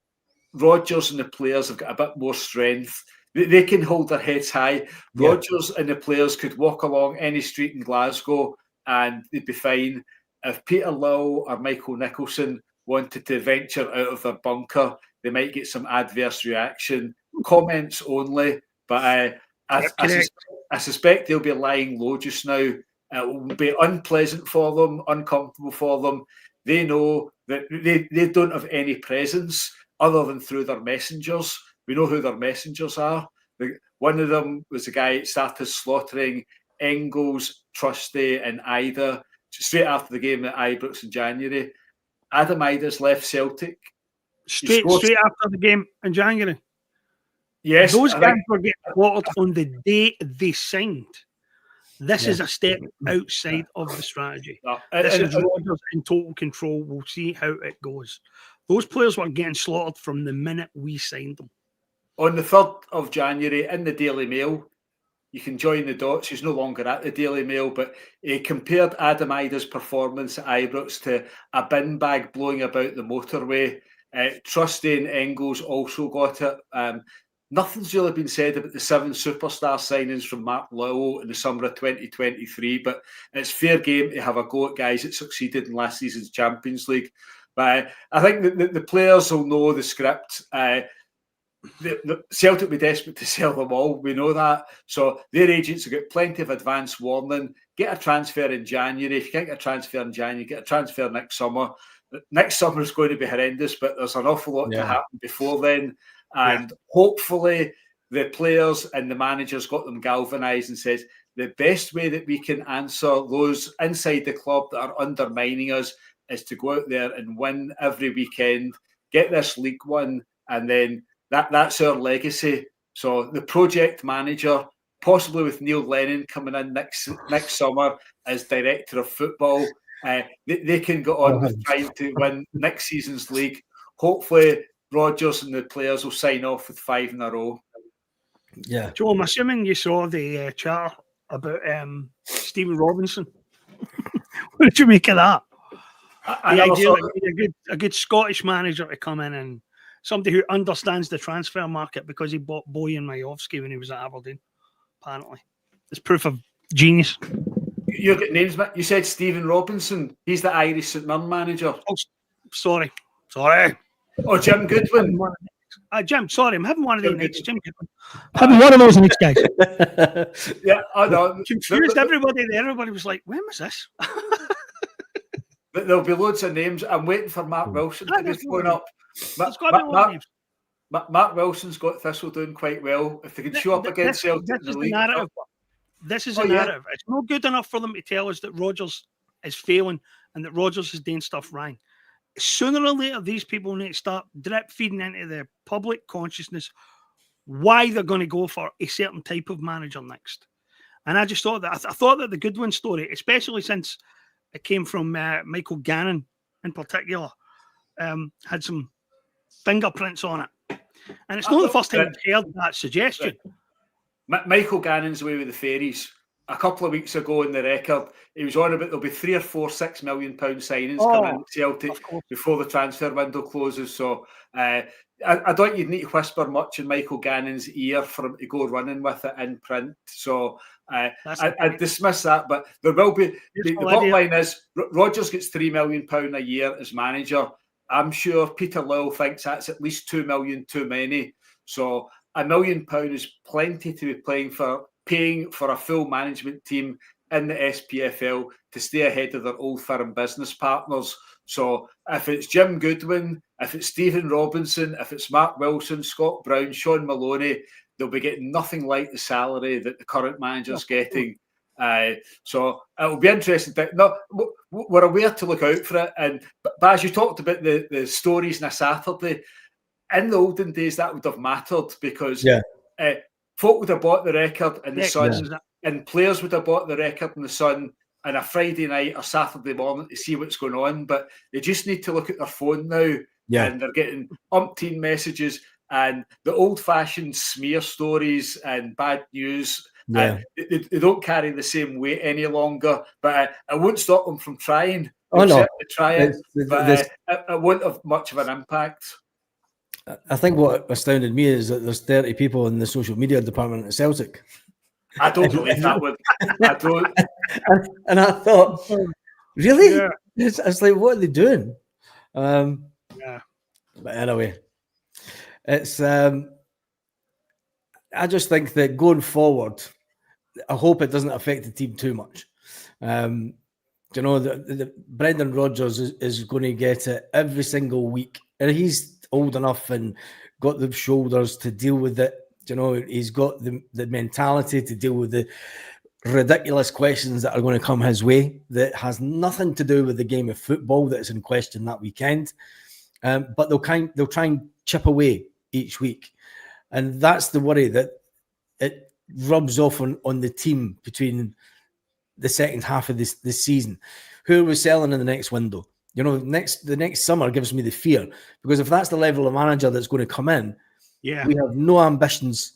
S2: Rodgers and the players have got a bit more strength. They can hold their heads high. Rodgers and the players could walk along any street in Glasgow and they'd be fine. If Peter Lowe or Michael Nicholson wanted to venture out of their bunker, they might get some adverse reaction. Comments only, but I suspect they'll be lying low just now. It will be unpleasant for them, uncomfortable for them. They know that they don't have any presence other than through their messengers. We know who their messengers are. One of them was the guy that started slaughtering Engels, Trusty and Ida straight after the game at Ibrox in January. Adam Ida's left Celtic.
S1: Straight after the game in January.
S2: Yes.
S1: Those guys were getting slaughtered on the day they signed. This is a step outside of the strategy. This is Rodgers in total control. We'll see how it goes. Those players were getting slaughtered from the minute we signed them.
S2: On the 3rd of January, in the Daily Mail, you can join the dots. He's no longer at the Daily Mail, but he compared Adam Ida's performance at Ibrox to a bin bag blowing about the motorway. Trusty and Engels also got it. Nothing's really been said about the 7 superstar signings from Mark Lowell in the summer of 2023, but it's fair game to have a go at guys that succeeded in last season's Champions League. But I think the players will know the script. The Celtic will be desperate to sell them all. We know that. So their agents will get plenty of advance warning. Get a transfer in January. If you can't get a transfer in January, get a transfer next summer. Next summer is going to be horrendous, but there's an awful lot to happen before then. And hopefully the players and the managers got them galvanised and says the best way that we can answer those inside the club that are undermining us is to go out there and win every weekend, get this league won, and then that's our legacy. So the project manager, possibly with Neil Lennon coming in next summer as director of football, they can go on with trying to win next season's league. Hopefully Rodgers and the players will sign off with 5 in a row.
S3: Yeah.
S1: Joe, I'm assuming you saw the chat about Stephen Robinson. What did you make of that? The idea that a good Scottish manager to come in and somebody who understands the transfer market because he bought Bojan Majowski when he was at Aberdeen, apparently. It's proof of genius.
S2: You get names, you said Stephen Robinson. He's the Irish St Mirren manager.
S1: Oh, sorry.
S2: Oh, Jim Goodwin.
S1: Jim, sorry, I'm having one of these next. Jim Goodwin. Having one of those next, guys.
S2: Yeah, I know.
S1: Confused everybody there. Everybody was like, when was this?
S2: There'll be loads of names. I'm waiting for Mark Wilson to be thrown up. Mark Wilson's got Thistle doing quite well. If they can show up against Celtic in the league.
S1: This is a narrative. It's not good enough for them to tell us that Rodgers is failing and that Rodgers is doing stuff wrong. Sooner or later, these people need to start drip feeding into the public consciousness why they're going to go for a certain type of manager next. And I just thought that I thought that the Goodwin story, especially since it came from Michael Gannon in particular, had some fingerprints on it. And it's not the first time I've heard that suggestion.
S2: Michael Gannon's away with the fairies. A couple of weeks ago in the record, he was on about there'll be 3 or 4 £6 million signings coming in Celtic before the transfer window closes. So I don't you'd need to whisper much in Michael Gannon's ear for him to go running with it in print. So I dismiss that, but there will be. The bottom line is Rodgers gets £3 million a year as manager. I'm sure Peter Lowell thinks that's at least £2 million too many. So £1 million is plenty to be paying for a full management team in the SPFL to stay ahead of their old firm business partners. So if it's Jim Goodwin, if it's Stephen Robinson, if it's Mark Wilson, Scott Brown, Sean Maloney, they'll be getting nothing like the salary that the current manager's getting. So it will be interesting. We're aware to look out for it. But as you talked about the stories on a Saturday, in the olden days that would have mattered because folk would have bought the record in the Sun, and players would have bought the record in the Sun on a Friday night or Saturday morning to see what's going on. But they just need to look at their phone now, and they're getting umpteen messages and the old-fashioned smear stories and bad news. They don't carry the same weight any longer, but it won't stop them from trying. They'll certainly try it, but it won't have much of an impact.
S3: I think what astounded me is that there's 30 people in the social media department at Celtic.
S2: I don't believe that one. I don't.
S3: And I thought, really? Yeah. It's like, what are they doing? But anyway, it's. I just think that going forward, I hope it doesn't affect the team too much. You know, the Brendan Rodgers is going to get it every single week, and he's old enough and got the shoulders to deal with it. You know, he's got the mentality to deal with the ridiculous questions that are going to come his way that has nothing to do with the game of football that is in question that weekend. But they'll try and chip away each week. And that's the worry, that it rubs off on the team between the second half of this season. Who are we selling in the next window? You know, the next summer gives me the fear, because if that's the level of manager that's going to come in, we have no ambitions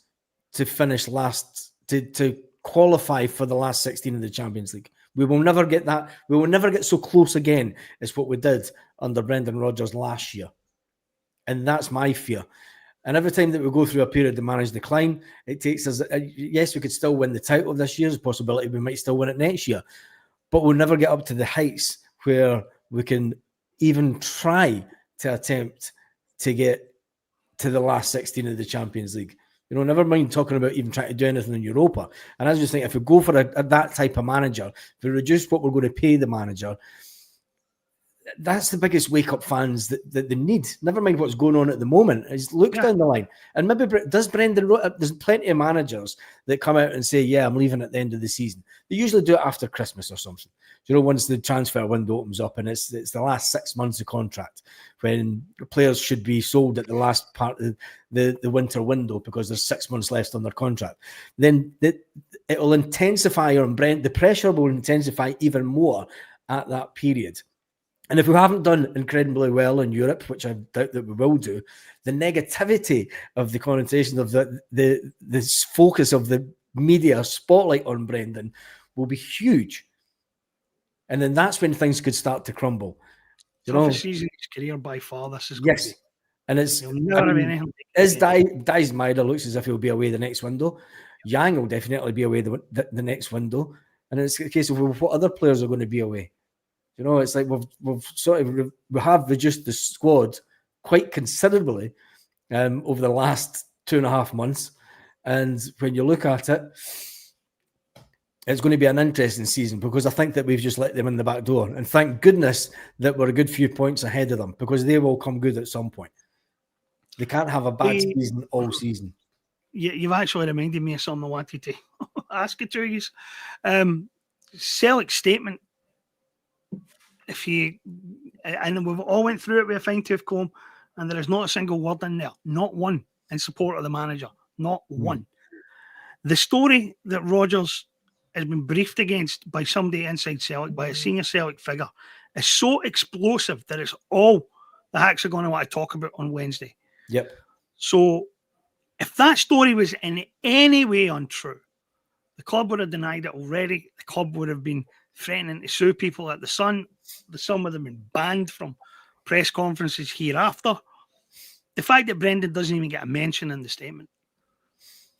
S3: to finish last, to qualify for the last 16 of the Champions League. We will never get that. We will never get so close again as what we did under Brendan Rodgers last year. And that's my fear. And every time that we go through a period of managed decline, it takes us, yes, we could still win the title this year. There's a possibility we might still win it next year. But we'll never get up to the heights where we can even try to attempt to get to the last 16 of the Champions League. You know, never mind talking about even trying to do anything in Europa. And I just think if we go for that type of manager, if we reduce what we're going to pay the manager, that's the biggest wake-up fans that they need. Never mind what's going on at the moment. Is look down the line. And maybe there's plenty of managers that come out and say, I'm leaving at the end of the season. They usually do it after Christmas or something. You know, once the transfer window opens up and it's the last 6 months of contract, when players should be sold at the last part of the winter window because there's 6 months left on their contract. Then it will intensify, the pressure will intensify even more at that period. And if we haven't done incredibly well in Europe, which I doubt that we will do, the negativity of the connotation of this focus of the media spotlight on Brendan will be huge. And then that's when things could start to crumble.
S1: You know, season of his career by far. This is going to be.
S3: And it's Dice Maida looks as if he'll be away the next window. Yang will definitely be away the next window. And it's a case of what other players are going to be away. You know, it's like we have reduced the squad quite considerably over the last 2.5 months. And when you look at it, it's going to be an interesting season, because I think that we've just let them in the back door. And thank goodness that we're a good few points ahead of them, because they will come good at some point. They can't have a bad season all season.
S1: You've actually reminded me of something I wanted to ask you to use. Celtic statement. And we've all went through it with a fine-tooth comb, and there is not a single word in there, not one, in support of the manager, not one. The story that Rodgers has been briefed against by somebody inside Celtic, by a senior Celtic figure, is so explosive that it's all the Hacks are going to want to talk about on Wednesday.
S3: Yep.
S1: So if that story was in any way untrue, the club would have denied it already. The club would have been threatening to sue people at the Sun. The Sun would have been banned from press conferences hereafter. The fact that Brendan doesn't even get a mention in the statement,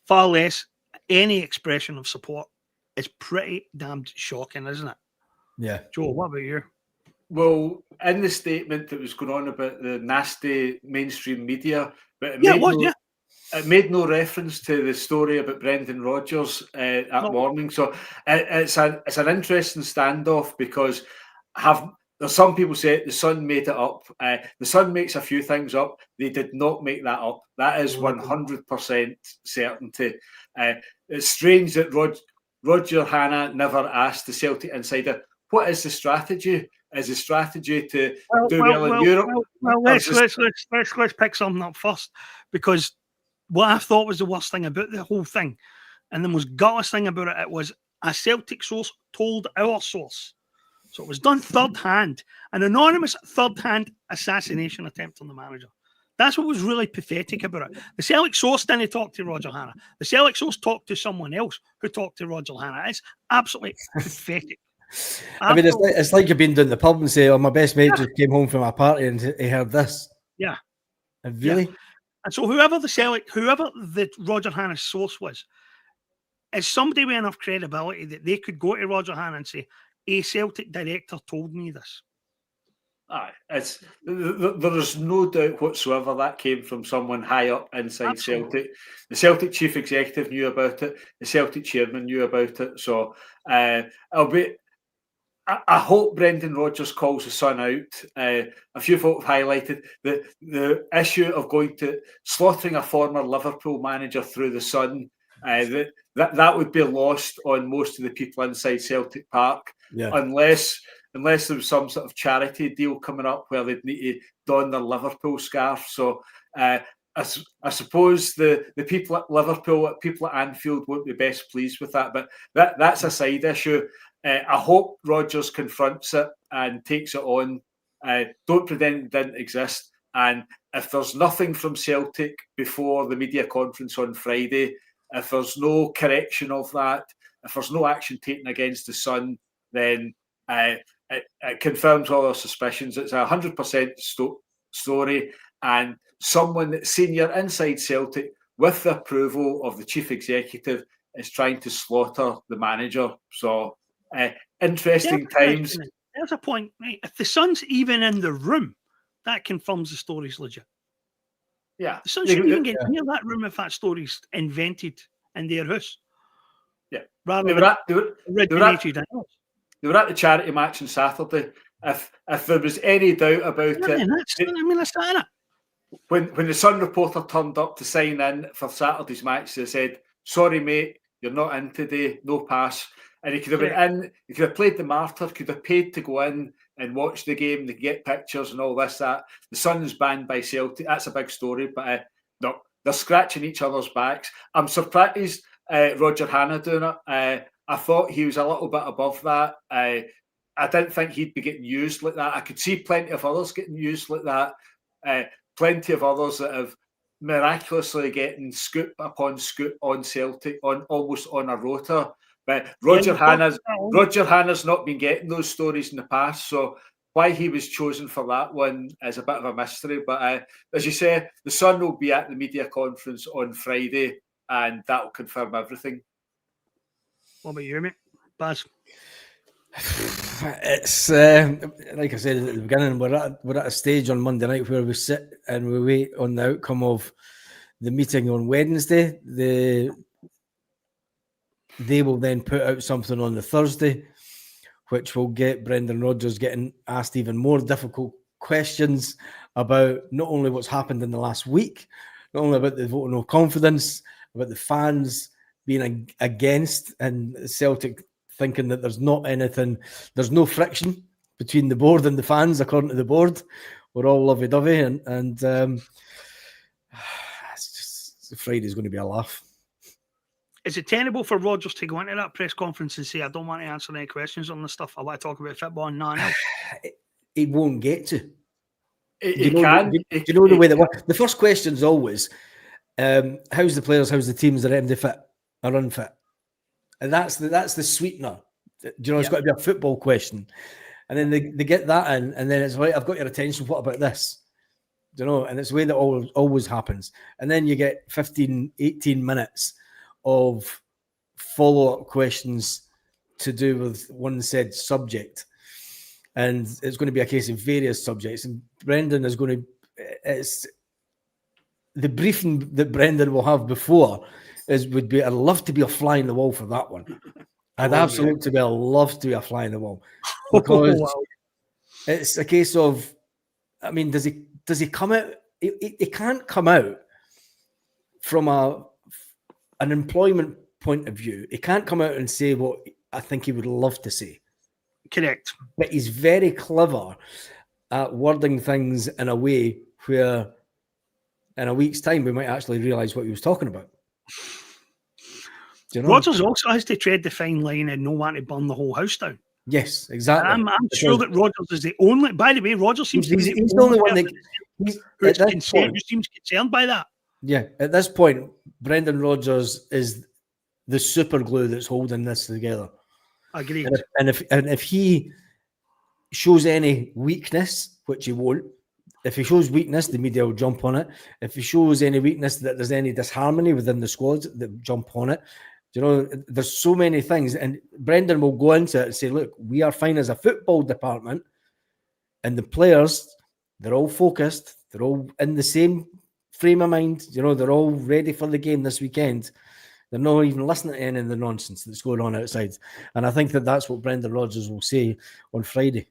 S1: far less any expression of support, is pretty damned shocking, isn't it?
S3: Yeah.
S1: Joe, what about you?
S2: Well, in the statement that was going on about the nasty mainstream media, but it made no reference to the story about Brendan Rodgers that morning. So it's an interesting standoff because there's some people say the Sun made it up. The Sun makes a few things up. They did not make that up. That is 100% certainty. It's strange that Roger Hannah never asked the Celtic insider, what is the strategy? Is the strategy to do well in Europe?
S1: Well, let's pick something up first, because what I thought was the worst thing about the whole thing, and the most gutless thing about it was a Celtic source told our source. So it was done third hand, an anonymous third hand assassination attempt on the manager. That's what was really pathetic about it. The Celtic source didn't talk to Roger Hannah. The Celtic source talked to someone else who talked to Roger Hannah. It's absolutely pathetic.
S3: I mean, it's like you've been down the pub and say, "Oh, my best mate just came home from a party and he heard this."
S1: Yeah,
S3: and really.
S1: Yeah. And so whoever the Roger Hannah's source was, is somebody with enough credibility that they could go to Roger Hannah and say, "A Celtic director told me this."
S2: There is no doubt whatsoever that came from someone high up inside
S1: Absolutely.
S2: Celtic. The Celtic chief executive knew about it. The Celtic chairman knew about it. So I hope Brendan Rodgers calls the Sun out. A few folk have highlighted the issue of slaughtering a former Liverpool manager through the Sun. That would be lost on most of the people inside Celtic Park, unless there was some sort of charity deal coming up where they'd need to don their Liverpool scarf. So I suppose the people at Liverpool, people at Anfield won't be best pleased with that, but that's a side issue. I hope Rodgers confronts it and takes it on. Don't pretend it didn't exist. And if there's nothing from Celtic before the media conference on Friday, if there's no correction of that, if there's no action taken against the Sun, then it confirms all our suspicions. It's 100% story, and someone that's senior inside Celtic, with the approval of the chief executive, is trying to slaughter the manager. So interesting times.
S1: There's a point, mate. If the Sun's even in the room, that confirms the story's legit.
S2: Yeah,
S1: the Sun shouldn't even get near that room if that story's invented in their house.
S2: Yeah,
S1: rather
S2: they were at the charity match on Saturday. If there was any doubt about it,
S1: that's it.
S2: When the Sun reporter turned up to sign in for Saturday's match, they said, "Sorry, mate, you're not in today. No pass." And he could have been in. He could have played the martyr. Could have paid to go in and watch the game. They get pictures and all this. That the Sun's banned by Celtic. That's a big story. But no, they're scratching each other's backs. I'm surprised Roger Hannah doing it. I thought he was a little bit above that. I didn't think he'd be getting used like that. I could see plenty of others getting used like that. Plenty of others that have miraculously getting scoop upon scoop on Celtic, almost on a rota. But Roger Hannah's not been getting those stories in the past, so why he was chosen for that one is a bit of a mystery. But as you say, the Sun will be at the media conference on Friday, and that will confirm everything.
S1: What about you, mate? Baz?
S3: It's like I said at the beginning, we're at a stage on Monday night where we sit and we wait on the outcome of the meeting on Wednesday. They will then put out something on the Thursday, which will get Brendan Rodgers getting asked even more difficult questions about not only what's happened in the last week, not only about the vote of no confidence, about the fans being against and Celtic thinking that there's there's no friction between the board and the fans, according to the board. We're all lovey-dovey, and it's just Friday's going to be a laugh.
S1: Is it tenable for Rodgers to go into that press conference and say, "I don't want to answer any questions on this stuff. I want to talk about football and nothing else"?
S3: He won't get to.
S2: Do you know
S3: the way that works? The first question is always, how's the players, how's the teams, are they fit or unfit? And that's the sweetener. Do you know, it's got to be a football question. And then they get that in, and then it's like, I've got your attention, what about this? Do you know? And it's the way that always happens. And then you get 15, 18 minutes of follow-up questions to do with one said subject. And it's going to be a case of various subjects. And Brendan is going to... the briefing that Brendan will have before would be, I'd love to be a fly in the wall for that one. I'd absolutely love to be a fly in the wall, because it's a case of, I mean, does he come out? He can't come out from an employment point of view. He can't come out and say what I think he would love to say.
S1: Correct.
S3: But he's very clever at wording things in a way where in a week's time we might actually realise what he was talking about. Do you know?
S1: Rodgers also has to tread the fine line and not want to burn the whole house down.
S3: Yes, exactly.
S1: I'm sure that Rodgers is the only. By the way, Rodgers seems to be
S3: he's the only one
S1: who seems concerned by that.
S3: Yeah, at this point, Brendan Rodgers is the super glue that's holding this together.
S1: Agreed.
S3: And if he shows any weakness, which he won't, if he shows weakness, the media will jump on it. If he shows any weakness, that there's any disharmony within the squad, they'll jump on it. You know, there's so many things, and Brendan will go into it and say, look, we are fine as a football department, and the players, they're all focused, they're all in the same frame of mind, you know, they're all ready for the game this weekend. They're not even listening to any of the nonsense that's going on outside. And I think that's what Brendan Rodgers will say on Friday.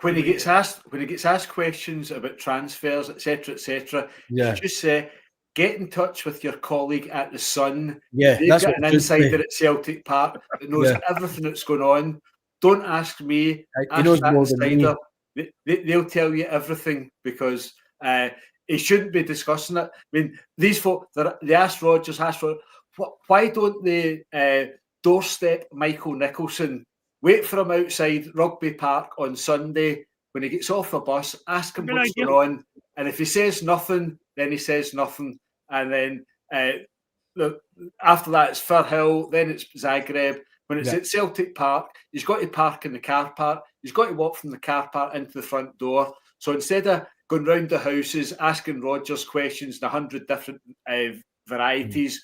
S2: When he gets asked questions about transfers, etc.,
S3: yeah,
S2: just say, get in touch with your colleague at the Sun.
S3: Yeah,
S2: they've got an insider at Celtic Park that knows everything that's going on. Don't ask me. Ask that insider. They'll tell you everything, because he shouldn't be discussing it. I mean, these folk, they asked Rodgers, why don't they doorstep Michael Nicholson? Wait for him outside Rugby Park on Sunday when he gets off the bus, ask him what's going on. And if he says nothing, then he says nothing. And then after that, it's Firhill, then it's Zagreb. When it's at Celtic Park, he's got to park in the car park. He's got to walk from the car park into the front door. So instead of going round the houses, asking Rodgers questions in 100 different varieties,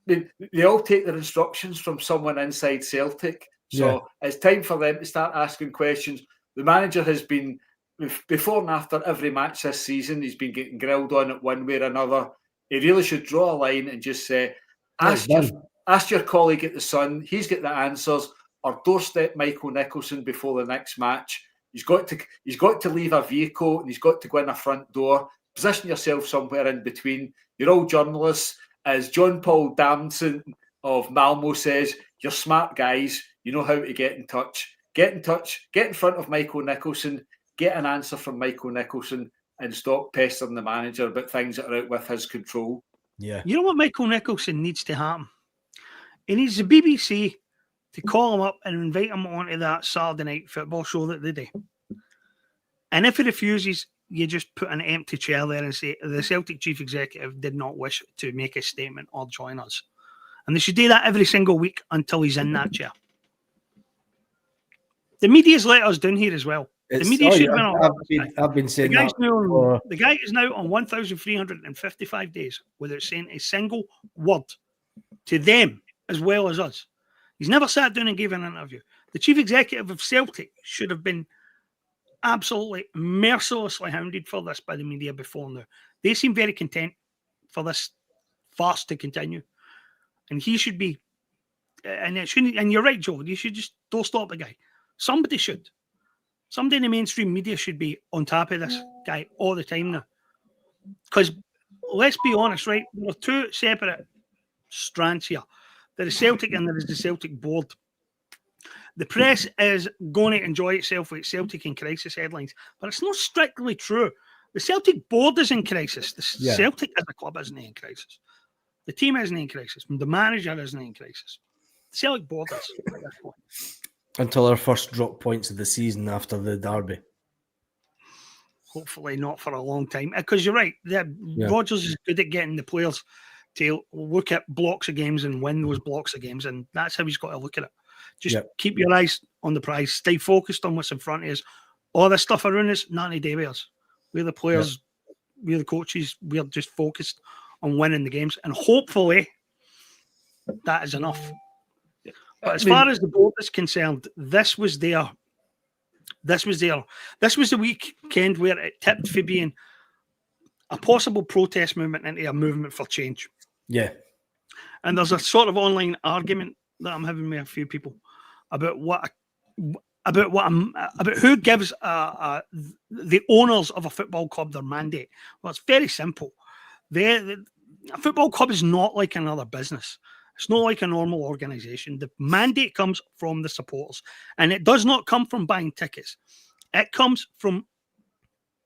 S2: they all take their instructions from someone inside Celtic. So it's time for them to start asking questions. The manager has been, before and after every match this season, he's been getting grilled on it one way or another. He really should draw a line and just say, ask your colleague at the Sun, he's got the answers, or doorstep Michael Nicholson before the next match. He's got to leave a vehicle, and he's got to go in a front door. Position yourself somewhere in between. You're all journalists. As John Paul Damson of Malmo says, you're smart guys. You know how to get in touch. Get in touch. Get in front of Michael Nicholson. Get an answer from Michael Nicholson, and stop pestering the manager about things that are out with his control.
S3: Yeah.
S1: You know what Michael Nicholson needs to happen? He needs the BBC to call him up and invite him onto that Saturday night football show that they do. And if he refuses, you just put an empty chair there and say, the Celtic chief executive did not wish to make a statement or join us. And they should do that every single week until he's in that chair. The media's let us down here as well. The media should have been on.
S3: I've been saying
S1: the guy is now on 1,355 days without saying a single word to them as well as us. He's never sat down and gave an interview. The chief executive of Celtic should have been absolutely mercilessly hounded for this by the media before now. They seem very content for this farce to continue. And he should be, and it shouldn't, and you're right, Joe, you should just don't stop the guy. Somebody should. Somebody in the mainstream media should be on top of this guy all the time now. Because let's be honest, right? There are two separate strands here. There is Celtic and there is the Celtic board. The press is going to enjoy itself with Celtic in crisis headlines, but it's not strictly true. The Celtic board is in crisis. The Celtic as a club isn't in crisis. The team isn't in crisis. The manager isn't in crisis. The Celtic board is at this point.
S3: Until our first drop points of the season after the derby.
S1: Hopefully not for a long time. Because you're right, Rodgers is good at getting the players to look at blocks of games and win those blocks of games, and that's how he's got to look at it. Just keep your eyes on the prize. Stay focused on what's in front of us. All this stuff around us, not any day with us. We're the players, we're the coaches, we're just focused on winning the games, and hopefully that is enough. But as far as the board is concerned, this was the weekend where it tipped for being a possible protest movement into a movement for change.
S3: Yeah.
S1: And there's a sort of online argument that I'm having with a few people about who gives the owners of a football club their mandate. Well, it's very simple. A football club is not like another business. It's not like a normal organisation. The mandate comes from the supporters, and it does not come from buying tickets. It comes from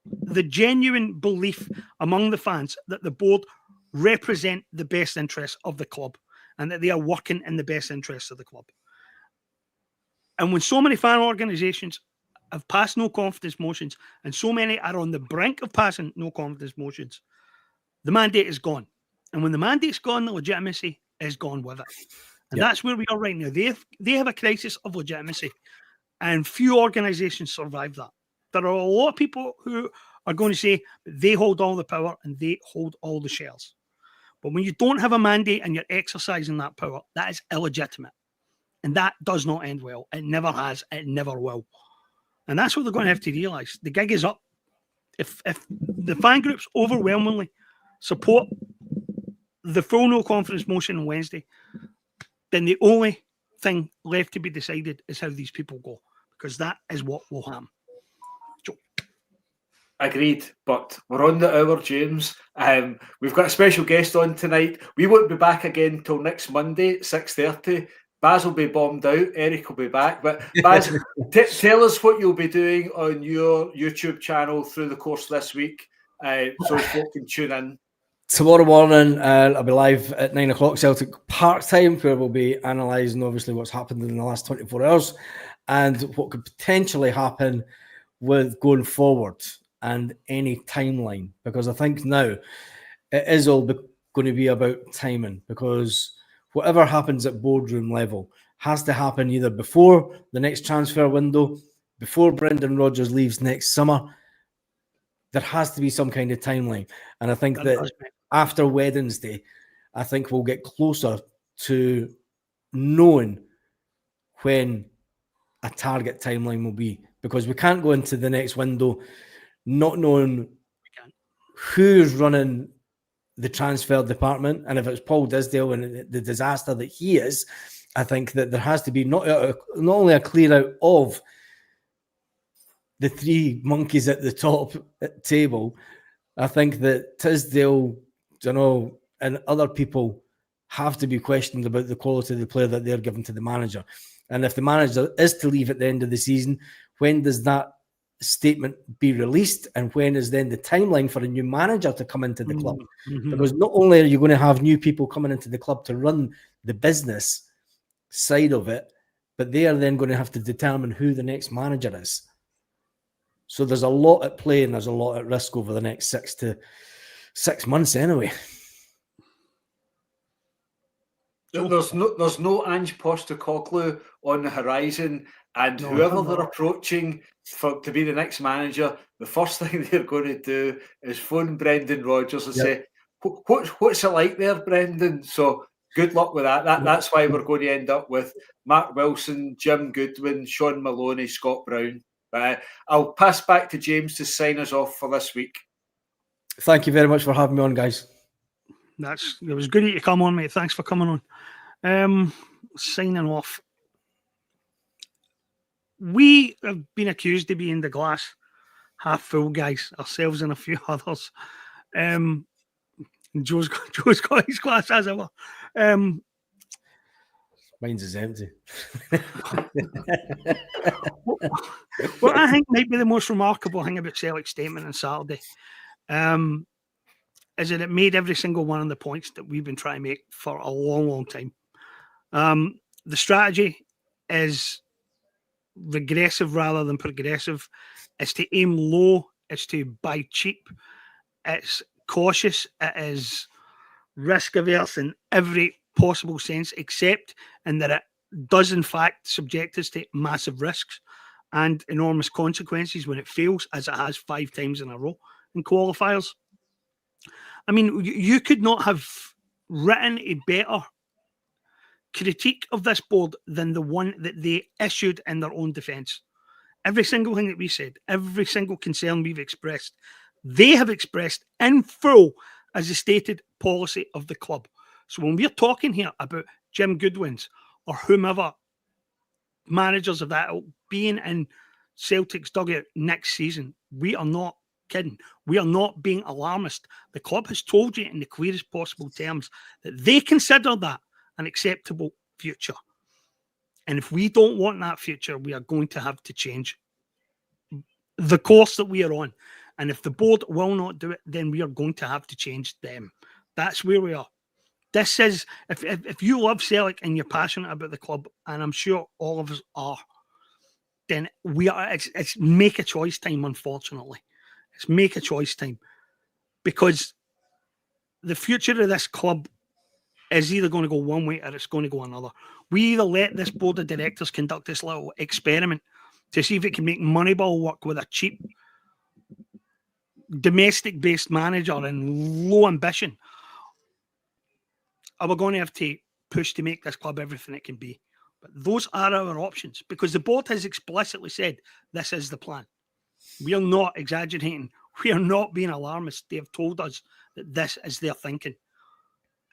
S1: the genuine belief among the fans that the board represent the best interests of the club and that they are working in the best interests of the club. And when so many fan organisations have passed no confidence motions and so many are on the brink of passing no confidence motions, the mandate is gone. And when the mandate's gone, the legitimacy is gone with it. And that's where we are right now. They have a crisis of legitimacy, and few organisations survive that. There are a lot of people who are going to say they hold all the power and they hold all the shares. But when you don't have a mandate and you're exercising that power, that is illegitimate. And that does not end well. It never has. It never will. And that's what they're going to have to realise. The gig is up. If the fan groups overwhelmingly support the full no confidence motion on Wednesday, then the only thing left to be decided is how these people go, because that is what will happen. Joe.
S2: Agreed, but we're on the hour, James. We've got a special guest on tonight. We won't be back again till next Monday at 6:30. Baz will be bombed out. Eric will be back. But Baz, tell us what you'll be doing on your YouTube channel through the course of this week, so folk can tune in.
S3: Tomorrow morning, I'll be live at 9 o'clock Celtic Park time, where we'll be analysing obviously what's happened in the last 24 hours and what could potentially happen with going forward and any timeline. Because I think now it is all going to be about timing, because whatever happens at boardroom level has to happen either before the next transfer window, before Brendan Rodgers leaves next summer. There has to be some kind of timeline. And I think that after Wednesday, I think we'll get closer to knowing when a target timeline will be, because we can't go into the next window not knowing who's running the transfer department. And if it's Paul Disdale and the disaster that he is, I think that there has to be not only a clear out of the three monkeys at the top table. I think that Tisdale, and other people have to be questioned about the quality of the player that they're given to the manager. And if the manager is to leave at the end of the season, when does that statement be released? And when is then the timeline for a new manager to come into the club? Mm-hmm. Because not only are you going to have new people coming into the club to run the business side of it, but they are then going to have to determine who the next manager is. So there's a lot at play and there's a lot at risk over the next 6 months anyway.
S2: There's no Ange Postecoglou on the horizon, and whoever they're approaching to be the next manager, the first thing they're going to do is phone Brendan Rodgers and say, what's it like there, Brendan? So good luck with that. That's why we're going to end up with Mark Wilson, Jim Goodwin, Sean Maloney, Scott Brown. I'll pass back to James to sign us off for this week.
S3: Thank you very much for having me on, guys.
S1: It was good of you to come on, mate. Thanks for coming on. Signing off. We have been accused of being the glass half full guys, ourselves and a few others. Joe's got his glass as ever.
S3: Mine's is empty.
S1: What I think might be the most remarkable thing about Celtic's statement on Saturday is that it made every single one of the points that we've been trying to make for a long, long time. The strategy is regressive rather than progressive. It's to aim low. It's to buy cheap. It's cautious. It is risk averse in every possible sense, except in that it does in fact subject us to massive risks and enormous consequences when it fails, as it has 5 times in a row in qualifiers. I mean, you could not have written a better critique of this board than the one that they issued in their own defence. Every single thing that we said, every single concern we've expressed, they have expressed in full as the stated policy of the club. So when we're talking here about Jim Goodwin's or whomever managers of that being in Celtic's dugout next season, we are not kidding. We are not being alarmist. The club has told you in the clearest possible terms that they consider that an acceptable future. And if we don't want that future, we are going to have to change the course that we are on. And if the board will not do it, then we are going to have to change them. That's where we are. This is, if you love Celtic and you're passionate about the club, and I'm sure all of us are, then we are. It's make a choice time. Unfortunately, it's make a choice time, because the future of this club is either going to go one way or it's going to go another. We either let this board of directors conduct this little experiment to see if it can make Moneyball work with a cheap domestic-based manager and low ambition, or we're going to have to push to make this club everything it can be. But those are our options, because the board has explicitly said this is the plan. We are not exaggerating. We are not being alarmist. They have told us that this is their thinking.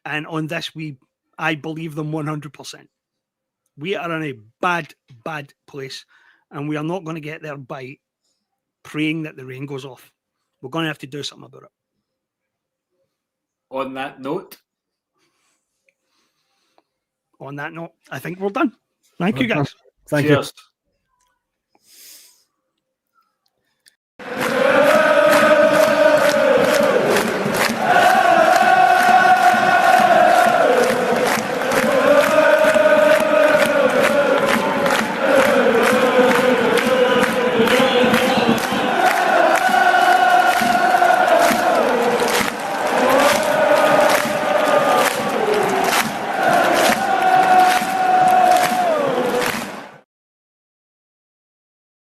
S1: And on this, I believe them 100%. We are in a bad, bad place. And we are not going to get there by praying that the rain goes off. We're going to have to do something about it.
S2: On that note,
S1: I think we're done. Thank you, guys.
S3: Thank
S2: cheers.
S3: you.